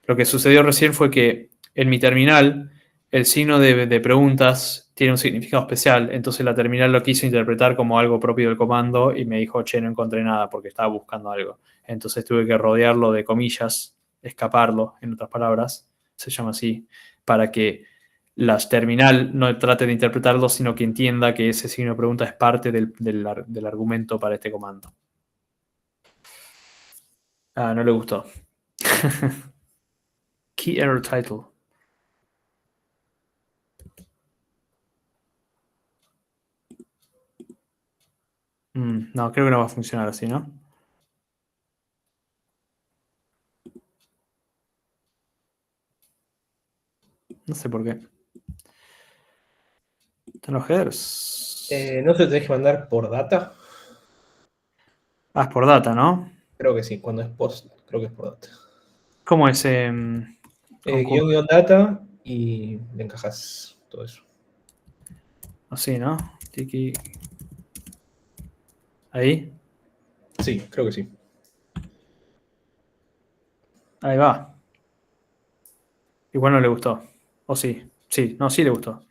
Lo que sucedió recién fue que en mi terminal el signo de preguntas tiene un significado especial. Entonces la terminal lo quiso interpretar como algo propio del comando y me dijo, che, no encontré nada porque estaba buscando algo. Entonces tuve que rodearlo de comillas, escaparlo, en otras palabras, se llama así, para que la terminal no trate de interpretarlo, sino que entienda que ese signo de pregunta es parte del argumento para este comando. Ah, no le gustó. Key error title. No, creo que no va a funcionar así, ¿no? No sé por qué. Están los headers. ¿No se lo tenés que mandar por data? Ah, es por data, ¿no? Creo que sí, cuando es post, creo que es por data. ¿Cómo es? Guión data y le encajas todo eso. Así, ¿no? Tiki. ¿Ahí? Sí, creo que sí. Ahí va. Igual no le gustó. ¿O sí? Sí, no, sí le gustó.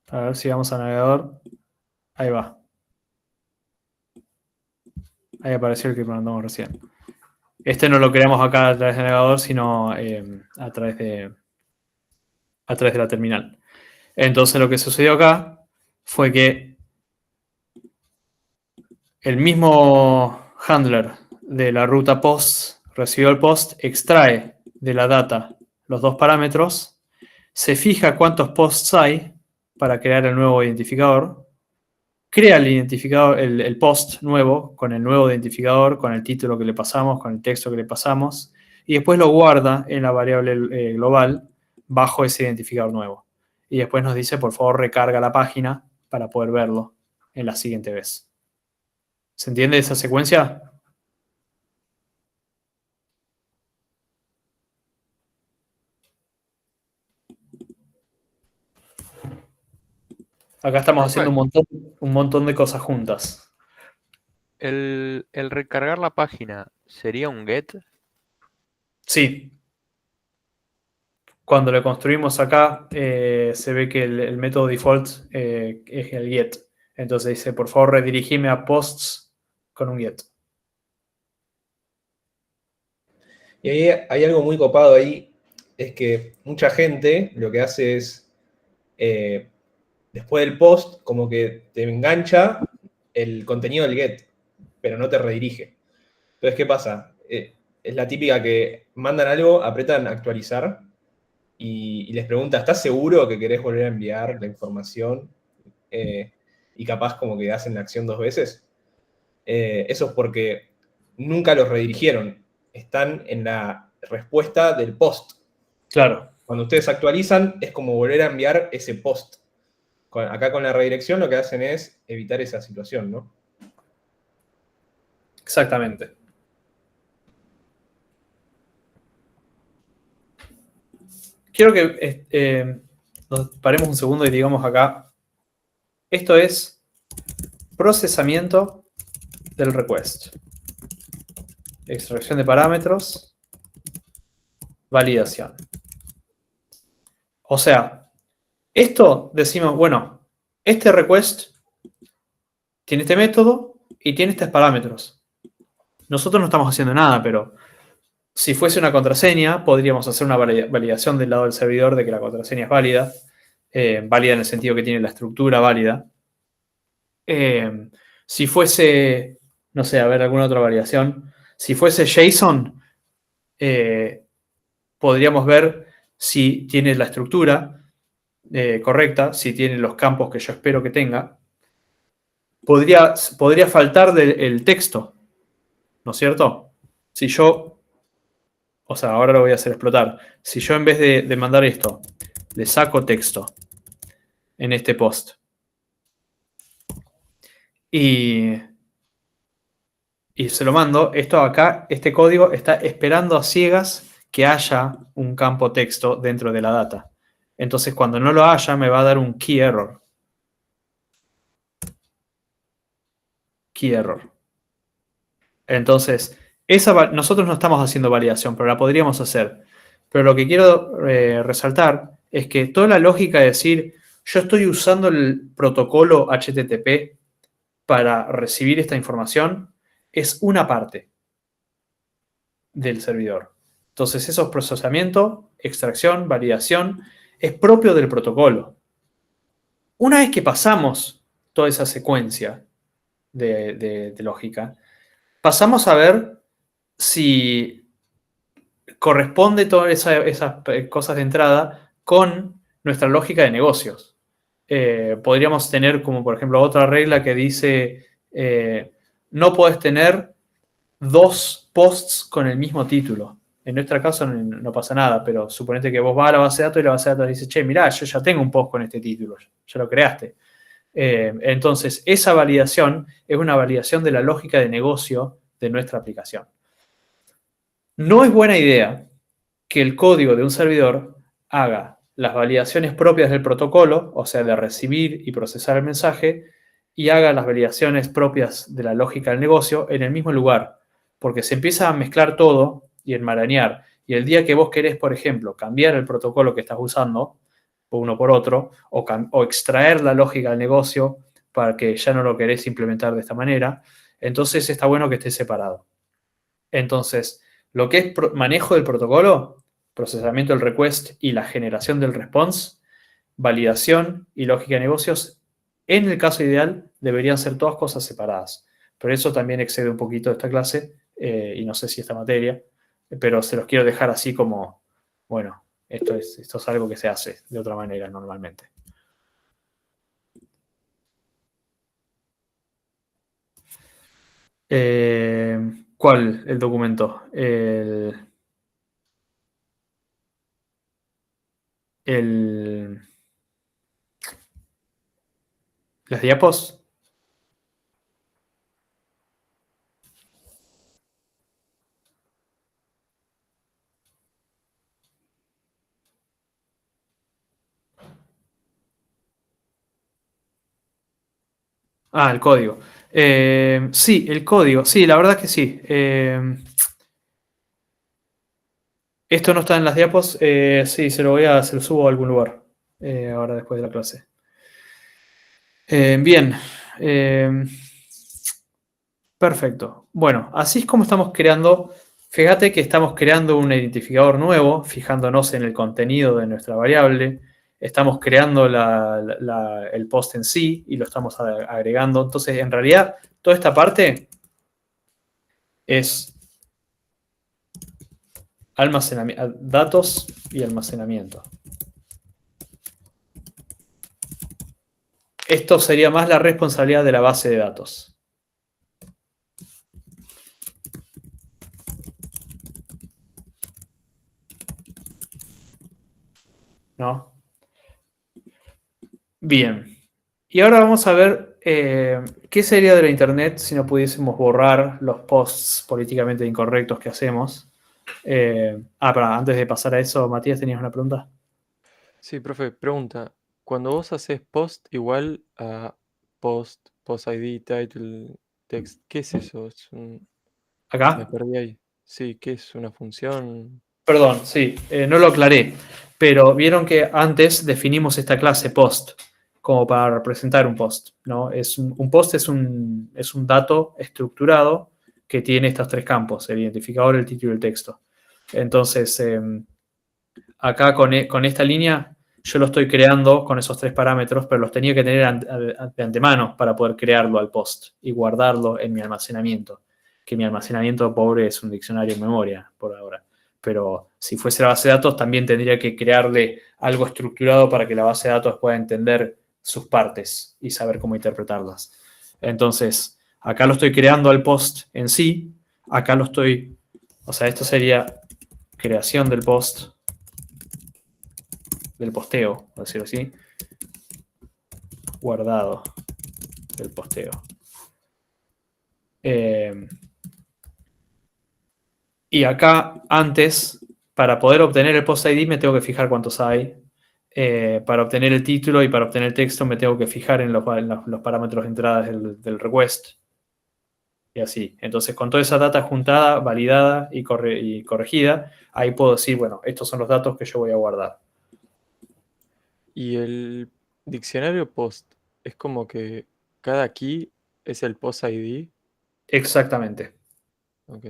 A ver si vamos al navegador. Ahí va. Ahí apareció el que mandamos recién. Este no lo creamos acá a través del navegador, sino a través de la terminal. Entonces lo que sucedió acá fue que el mismo handler de la ruta post recibió el post, extrae de la data los dos parámetros, se fija cuántos posts hay para crear el nuevo identificador, crea el identificador, el post nuevo con el nuevo identificador, con el título que le pasamos, con el texto que le pasamos, y después lo guarda en la variable global bajo ese identificador nuevo. Y después nos dice, por favor, recarga la página para poder verlo en la siguiente vez. ¿Se entiende esa secuencia? Acá estamos haciendo un montón de cosas juntas. El recargar la página sería un get. Sí. Cuando lo construimos acá, se ve que el método default es el get. Entonces dice, por favor, redirigime a posts con un get. Y ahí hay algo muy copado ahí, es que mucha gente lo que hace es, después del post, como que te engancha el contenido del get, pero no te redirige. Entonces, ¿qué pasa? Es la típica que mandan algo, apretan actualizar y les pregunta, ¿estás seguro que querés volver a enviar la información? Y capaz como que hacen la acción 2 veces. Eso es porque nunca los redirigieron. Están en la respuesta del post. Claro. Cuando ustedes actualizan, es como volver a enviar ese post. Acá con la redirección lo que hacen es evitar esa situación, ¿no? Exactamente. Quiero que nos paremos un segundo y digamos acá, esto es procesamiento del request. Extracción de parámetros, validación. O sea, esto decimos, bueno, este request tiene este método y tiene estos parámetros. Nosotros no estamos haciendo nada, pero si fuese una contraseña, podríamos hacer una validación del lado del servidor de que la contraseña es válida. Válida en el sentido que tiene la estructura válida. Si fuese, no sé, a ver, alguna otra variación. Si fuese JSON, podríamos ver si tiene la estructura correcta, si tiene los campos que yo espero que tenga. Podría faltar el texto, ¿no es cierto? Si yo, o sea, ahora lo voy a hacer explotar. Si yo en vez de mandar esto, le saco texto en este post y se lo mando, esto acá, este código está esperando a ciegas que haya un campo texto dentro de la data. Entonces, cuando no lo haya, me va a dar un key error. Key error. Entonces, nosotros no estamos haciendo validación, pero la podríamos hacer. Pero lo que quiero resaltar es que toda la lógica de decir, yo estoy usando el protocolo HTTP para recibir esta información, es una parte del servidor. Entonces, eso es procesamiento, extracción, validación, es propio del protocolo. Una vez que pasamos toda esa secuencia de lógica, pasamos a ver si corresponde todas esas cosas de entrada con nuestra lógica de negocios. Podríamos tener como, por ejemplo, otra regla que dice no podés tener 2 posts con el mismo título. En nuestro caso no pasa nada, pero suponete que vos vas a la base de datos y la base de datos dice, che, mirá, yo ya tengo un post con este título, ya lo creaste. Entonces, esa validación es una validación de la lógica de negocio de nuestra aplicación. No es buena idea que el código de un servidor haga las validaciones propias del protocolo, o sea, de recibir y procesar el mensaje, y haga las validaciones propias de la lógica del negocio en el mismo lugar, porque se empieza a mezclar todo y enmarañar. Y el día que vos querés, por ejemplo, cambiar el protocolo que estás usando, uno por otro, o extraer la lógica del negocio para que ya no lo querés implementar de esta manera, entonces está bueno que esté separado. Entonces, lo que es manejo del protocolo, procesamiento del request y la generación del response, validación y lógica de negocios, en el caso ideal deberían ser todas cosas separadas. Pero eso también excede un poquito esta clase y no sé si esta materia, pero se los quiero dejar así como, bueno, esto es algo que se hace de otra manera normalmente. ¿Cuál? El documento. ¿Las diapos? Ah, el código. Sí, el código. Sí, la verdad que sí. Esto no está en las diapos. Sí, se lo subo a algún lugar. Ahora después de la clase. Bien. Perfecto. Bueno, así es como estamos creando. Fíjate que estamos creando un identificador nuevo, fijándonos en el contenido de nuestra variable. Estamos creando el post en sí y lo estamos agregando. Entonces, en realidad, toda esta parte es datos y almacenamiento. Esto sería más la responsabilidad de la base de datos. ¿no? Bien. Y ahora vamos a ver qué sería de la Internet si no pudiésemos borrar los posts políticamente incorrectos que hacemos. Pero antes de pasar a eso, Matías, ¿tenías una pregunta? Sí, profe, pregunta. Cuando vos haces post igual a post ID, title, text, ¿qué es eso? Me ¿Acá? perdí ahí. Sí, ¿qué es una función? Perdón, sí, no lo aclaré, pero vieron que antes definimos esta clase post como para representar un post, ¿no? Un post es un dato estructurado que tiene estos tres campos, el identificador, el título y el texto. Entonces, acá con esta línea yo lo estoy creando con esos tres parámetros, pero los tenía que tener de antemano para poder crearlo al post y guardarlo en mi almacenamiento, que mi almacenamiento pobre es un diccionario en memoria por ahora. Pero si fuese la base de datos, también tendría que crearle algo estructurado para que la base de datos pueda entender sus partes y saber cómo interpretarlas. Entonces, acá lo estoy creando al post en sí, acá lo estoy, o sea, esto sería creación del post, del posteo, por decirlo así, guardado del posteo. Y acá, antes, para poder obtener el post ID, me tengo que fijar cuántos hay. Para obtener el título y para obtener el texto, me tengo que fijar en los parámetros de entrada del request. Y así. Entonces, con toda esa data juntada, validada y corregida, ahí puedo decir, bueno, estos son los datos que yo voy a guardar. Y el diccionario post es como que cada key es el post ID. Exactamente. Ok.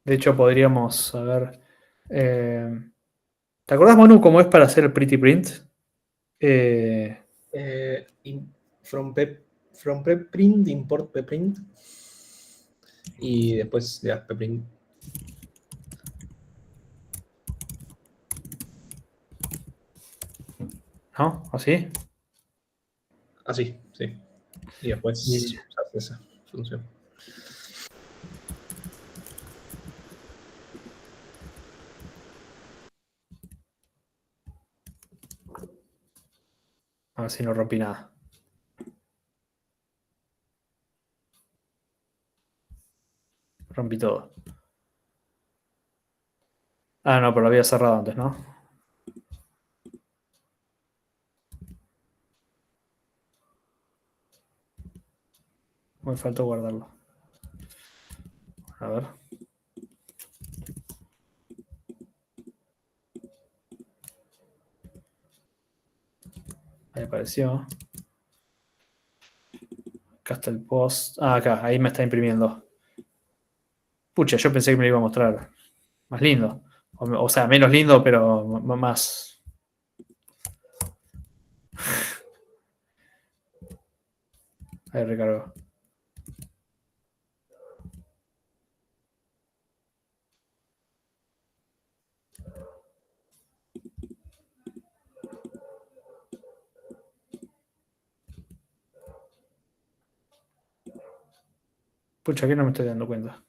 De hecho, podríamos saber. ¿Te acordás, Manu, cómo es para hacer el pretty print? From pprint, import pprint. Y después ya pprint. ¿No? ¿Así? Así, sí. Y después Y- usas esa función. A ver si no rompí nada. Rompí todo. Ah, no, pero lo había cerrado antes, ¿no? Me faltó guardarlo. A ver. Ahí apareció. Acá está el post. Ah, acá, ahí me está imprimiendo. Pucha, yo pensé que me lo iba a mostrar más lindo. O sea, menos lindo, pero más. Ahí recargo. Pucha, que no me estoy dando cuenta.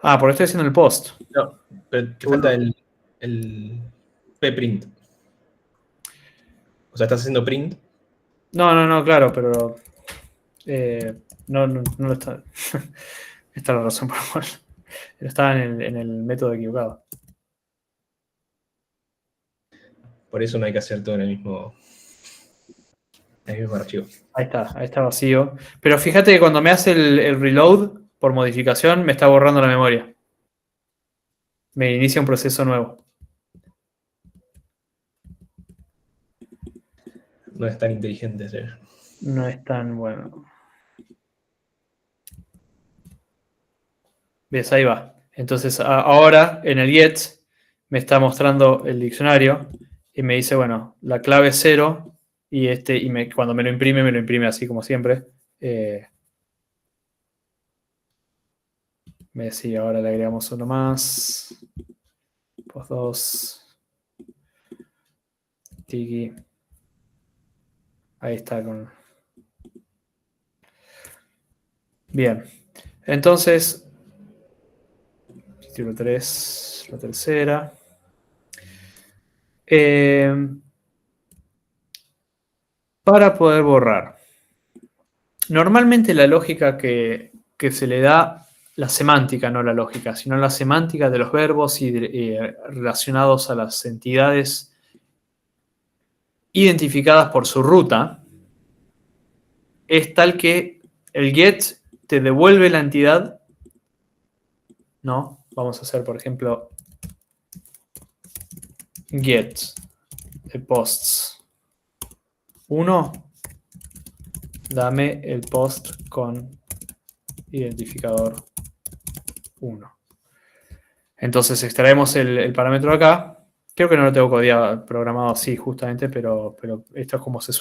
Ah, porque estoy haciendo el post. No, pero te falta el pprint. O sea, estás haciendo print. No, claro, pero. No está. Esta es la razón por la cual. Estaba en el método equivocado. Por eso no hay que hacer todo en el mismo archivo. Ahí está vacío. Pero fíjate que cuando me hace el reload por modificación, me está borrando la memoria. Me inicia un proceso nuevo. No es tan inteligente, ¿sí? No es tan bueno. ¿Ves? Ahí va. Entonces ahora en el get me está mostrando el diccionario y me dice, bueno, la clave es 0 y cuando me lo imprime así como siempre. Me decía, ahora le agregamos uno más. Pues 2. Tiki. Ahí está con. Bien. Entonces, título 3, la tercera. Para poder borrar. Normalmente la lógica que se le da, la semántica, no la lógica, sino la semántica de los verbos y relacionados a las entidades identificadas por su ruta, es tal que el get te devuelve la entidad, ¿no? Vamos a hacer, por ejemplo, get de posts 1, dame el post con identificador 1. Entonces extraemos el parámetro acá. Creo que no lo tengo codiado, programado así justamente, pero esto es como se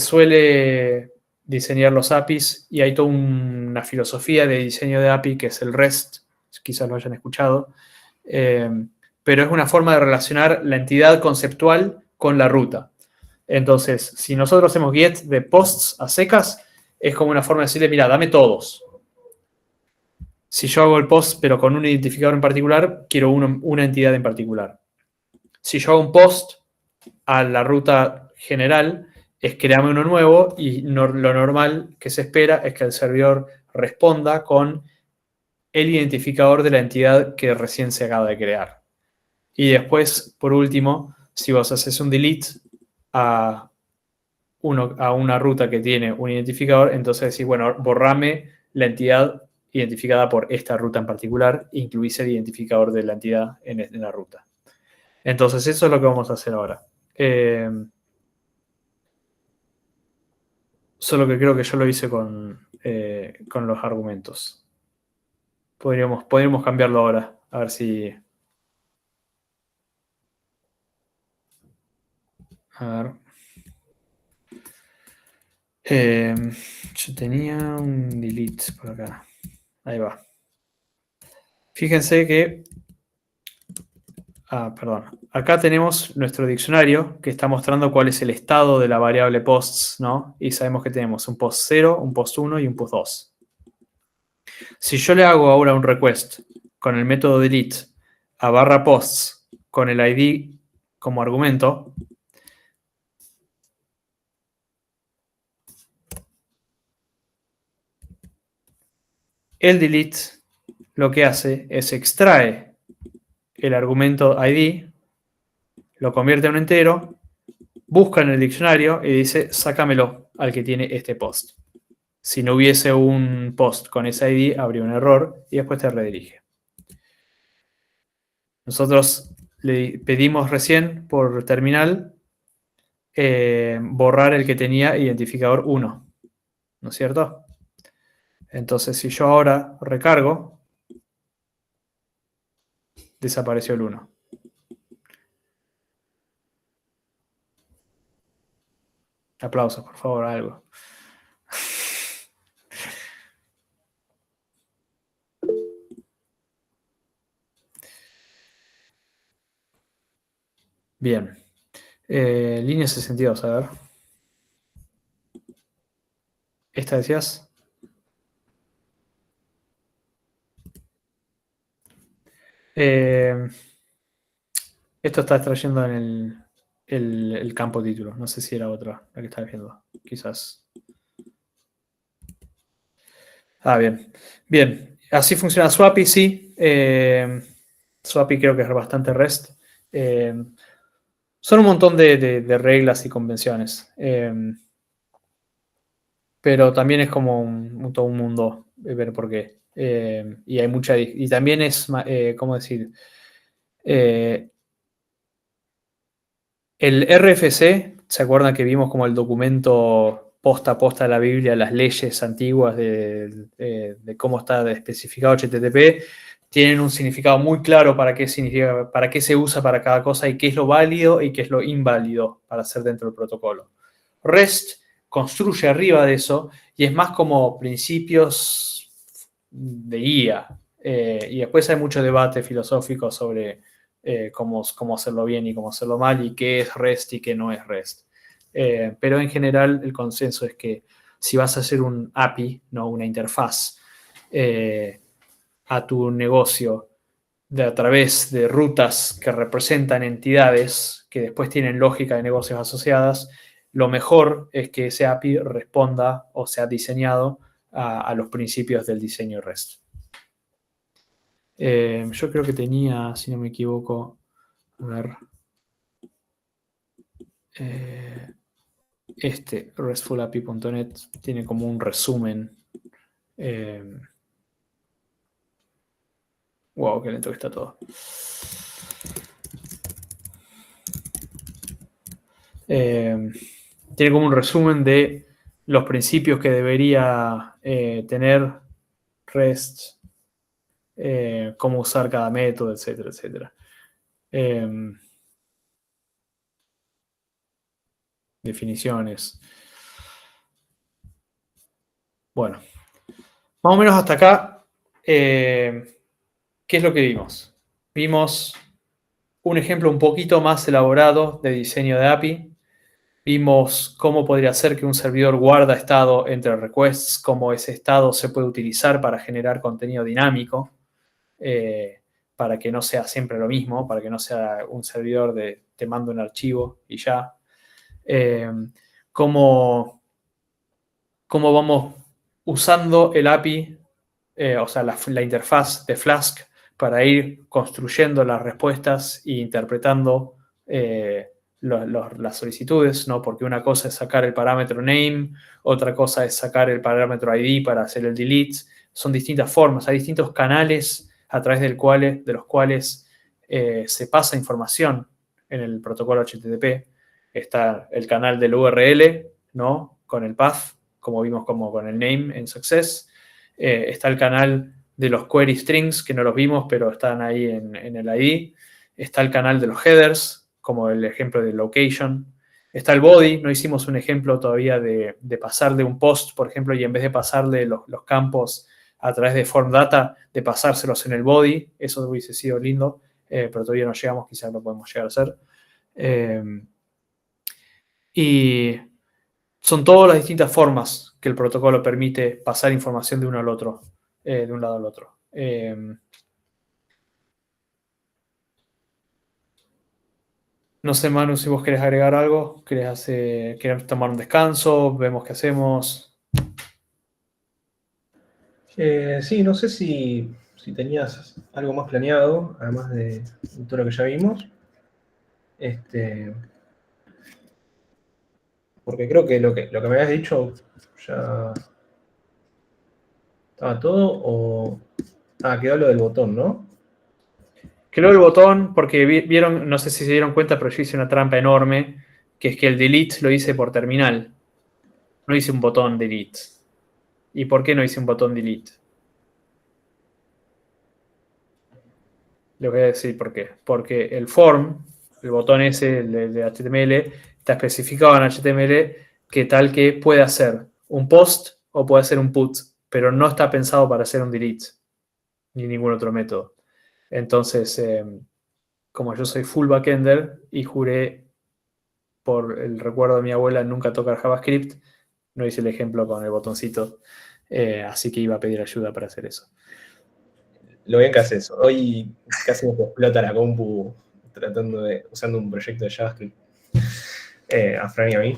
suele diseñar los APIs, y hay toda una filosofía de diseño de API que es el REST, quizás lo hayan escuchado, pero es una forma de relacionar la entidad conceptual con la ruta. Entonces, si nosotros hacemos get de posts a secas, es como una forma de decirle, mira, dame todos. Si yo hago el post pero con un identificador en particular, quiero una entidad en particular. Si yo hago un post a la ruta general, es crearme uno nuevo, y lo normal que se espera es que el servidor responda con el identificador de la entidad que recién se acaba de crear. Y después, por último, si vos haces un delete a una ruta que tiene un identificador, entonces decís, bueno, borrame la entidad identificada por esta ruta en particular, incluís el identificador de la entidad en la ruta. Entonces eso es lo que vamos a hacer ahora. Solo que creo que yo lo hice con los argumentos. Podríamos cambiarlo ahora, a ver si... A ver. Yo tenía un delete por acá. Ahí va. Fíjense que... perdón. Acá tenemos nuestro diccionario que está mostrando cuál es el estado de la variable posts, ¿no? Y sabemos que tenemos un post 0, un post 1 y un post 2. Si yo le hago ahora un request con el método delete a barra posts con el ID como argumento, el delete lo que hace es extrae el argumento ID, lo convierte en un entero, busca en el diccionario y dice, sácamelo al que tiene este post. Si no hubiese un post con ese ID, habría un error y después te redirige. Nosotros le pedimos recién por terminal borrar el que tenía identificador 1, ¿no es cierto? Entonces, si yo ahora recargo, desapareció el 1. Aplausos, por favor, algo. Bien. Línea 62, a ver. ¿Esta decías? Esto está extrayendo en el campo título. No sé si era otra la que estaba viendo. Quizás. Bien. Bien. Así funciona Swappy, sí. Swappy creo que es bastante REST. Son un montón de reglas y convenciones. Pero también es como todo un mundo ver por qué. Y hay mucha. Y también es, ¿cómo decir? El RFC, ¿se acuerdan que vimos como el documento posta a posta de la Biblia, las leyes antiguas de cómo está especificado HTTP? Tienen un significado muy claro para qué significa, para qué se usa para cada cosa y qué es lo válido y qué es lo inválido para hacer dentro del protocolo. REST construye arriba de eso y es más como principios de guía. Y después hay mucho debate filosófico sobre cómo hacerlo bien y cómo hacerlo mal y qué es REST y qué no es REST. Pero en general el consenso es que si vas a hacer un API, ¿no? Una interfaz a tu negocio a través de rutas que representan entidades que después tienen lógica de negocios asociadas, lo mejor es que ese API responda o sea diseñado a los principios del diseño REST. Yo creo que tenía, si no me equivoco, a ver, este RESTfulapi.net tiene como un resumen. Wow, qué lento que está todo. Tiene como un resumen de los principios que debería tener REST, cómo usar cada método, etcétera, etcétera. Definiciones. Bueno, más o menos hasta acá, ¿qué es lo que vimos? Vimos un ejemplo un poquito más elaborado de diseño de API. Vimos cómo podría ser que un servidor guarda estado entre requests, cómo ese estado se puede utilizar para generar contenido dinámico, para que no sea siempre lo mismo, para que no sea un servidor de te mando un archivo y ya. Cómo vamos usando el API, o sea, la interfaz de Flask para ir construyendo las respuestas e interpretando las solicitudes, ¿no? Porque una cosa es sacar el parámetro name, otra cosa es sacar el parámetro ID para hacer el delete. Son distintas formas, hay distintos canales a través de los cuales se pasa información en el protocolo HTTP. Está el canal del URL, ¿no? Con el path, como vimos como con el name en Success. Está el canal de los query strings, que no los vimos, pero están ahí en el ID. Está el canal de los headers, como el ejemplo de location. Está el body, no hicimos un ejemplo todavía de pasar de un post, por ejemplo, y en vez de pasarle los campos a través de form data, de pasárselos en el body. Eso hubiese sido lindo, pero todavía no llegamos, quizás lo podemos llegar a hacer. Y son todas las distintas formas que el protocolo permite pasar información de uno al otro, de un lado al otro. No sé, Manu, si vos querés agregar algo, querés tomar un descanso, vemos qué hacemos. Sí, no sé si tenías algo más planeado, además de todo lo que ya vimos. Porque creo que lo que me habías dicho ya estaba todo, o... quedó lo del botón, ¿no? Quedó el botón porque vieron, no sé si se dieron cuenta, pero yo hice una trampa enorme, que es que el delete lo hice por terminal. No hice un botón delete. ¿Y por qué no hice un botón delete? Les voy a decir por qué. Porque el form, el botón ese de HTML, está especificado en HTML que tal que puede hacer un post o puede hacer un put, pero no está pensado para hacer un delete, ni ningún otro método. Entonces, como yo soy full backender y juré por el recuerdo de mi abuela nunca tocar JavaScript, no hice el ejemplo con el botoncito, así que iba a pedir ayuda para hacer eso. Lo bien que haces eso. Hoy casi me explota la compu usando un proyecto de JavaScript. A Fran y a mí.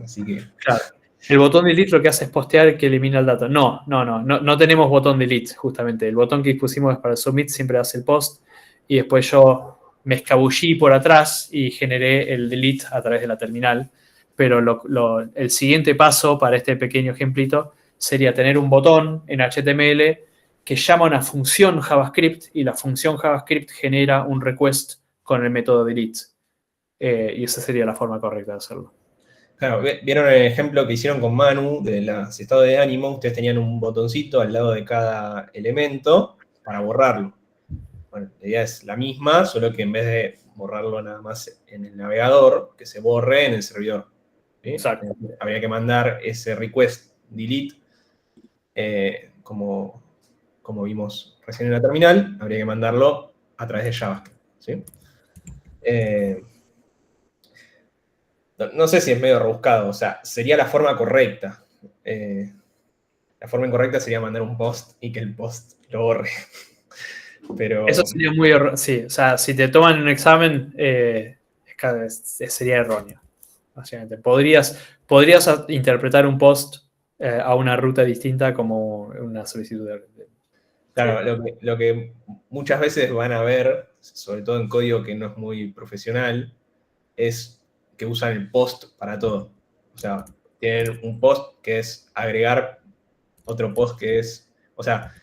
Así que... Claro. El botón delete lo que hace es postear que elimina el dato. No tenemos botón delete, justamente. El botón que pusimos es para el submit, siempre hace el post. Y después yo me escabullí por atrás y generé el delete a través de la terminal. Pero el siguiente paso para este pequeño ejemplito sería tener un botón en HTML que llama una función JavaScript y la función JavaScript genera un request con el método delete. Y esa sería la forma correcta de hacerlo. Claro, vieron el ejemplo que hicieron con Manu de los estados de ánimo. Ustedes tenían un botoncito al lado de cada elemento para borrarlo. Bueno, la idea es la misma, solo que en vez de borrarlo nada más en el navegador, que se borre en el servidor. ¿Sí? Exacto. Habría que mandar ese request delete, como vimos recién en la terminal, habría que mandarlo a través de JavaScript. ¿Sí? No sé si es medio rebuscado, o sea, sería la forma correcta. La forma incorrecta sería mandar un post y que el post lo borre. Pero Eso sería muy sí, o sea, si te toman un examen, sería erróneo, básicamente. Podrías interpretar un post a una ruta distinta como una solicitud de claro, lo que muchas veces van a ver, sobre todo en código que no es muy profesional, es que usan el post para todo. O sea, tienen un post que es agregar, otro post que es, o sea,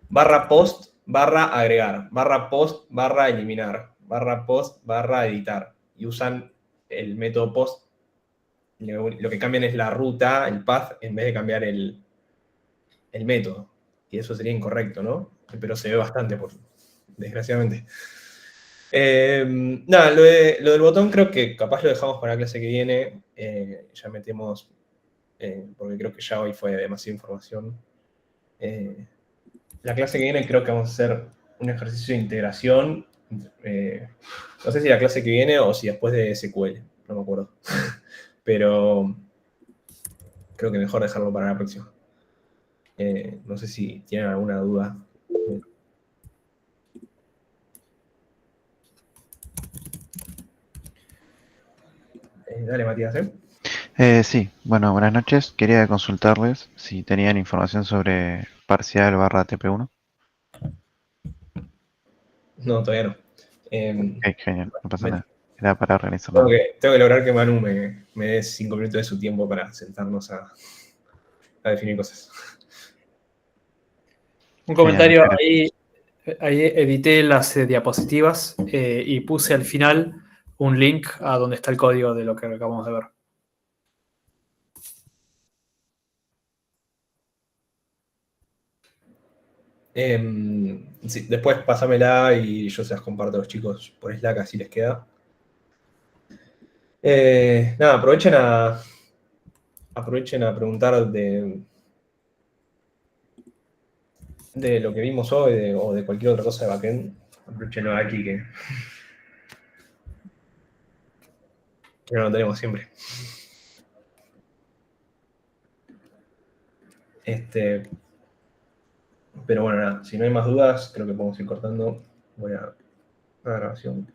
barra post, barra agregar, barra post, barra eliminar, barra post, barra editar. Y usan el método post. Lo que cambian es la ruta, el path, en vez de cambiar el método. Y eso sería incorrecto, ¿no? Pero se ve bastante, desgraciadamente. Nada, lo del botón creo que capaz lo dejamos para la clase que viene. Ya metemos, porque creo que ya hoy fue demasiada información. La clase que viene creo que vamos a hacer un ejercicio de integración. No sé si la clase que viene o si después de SQL, no me acuerdo. Pero creo que mejor dejarlo para la próxima. No sé si tienen alguna duda. Dale, Matías, Sí, bueno, buenas noches. Quería consultarles si tenían información sobre parcial barra TP1. No, todavía no. Ok, genial, no pasa me- nada. Era para organizarlo. tengo que lograr que Manu me dé 5 minutos de su tiempo para sentarnos a definir cosas. Un Genial, comentario, muchas gracias. ahí edité las diapositivas y puse al final un link a donde está el código de lo que acabamos de ver. Sí, después pásamela y yo se las comparto a los chicos por Slack, así les queda. Nada, aprovechen a preguntar de lo que vimos hoy o de cualquier otra cosa de backend. Aprovechenlo aquí que no lo tenemos siempre. Pero bueno, nada, si no hay más dudas, creo que podemos ir cortando. Voy a la grabación.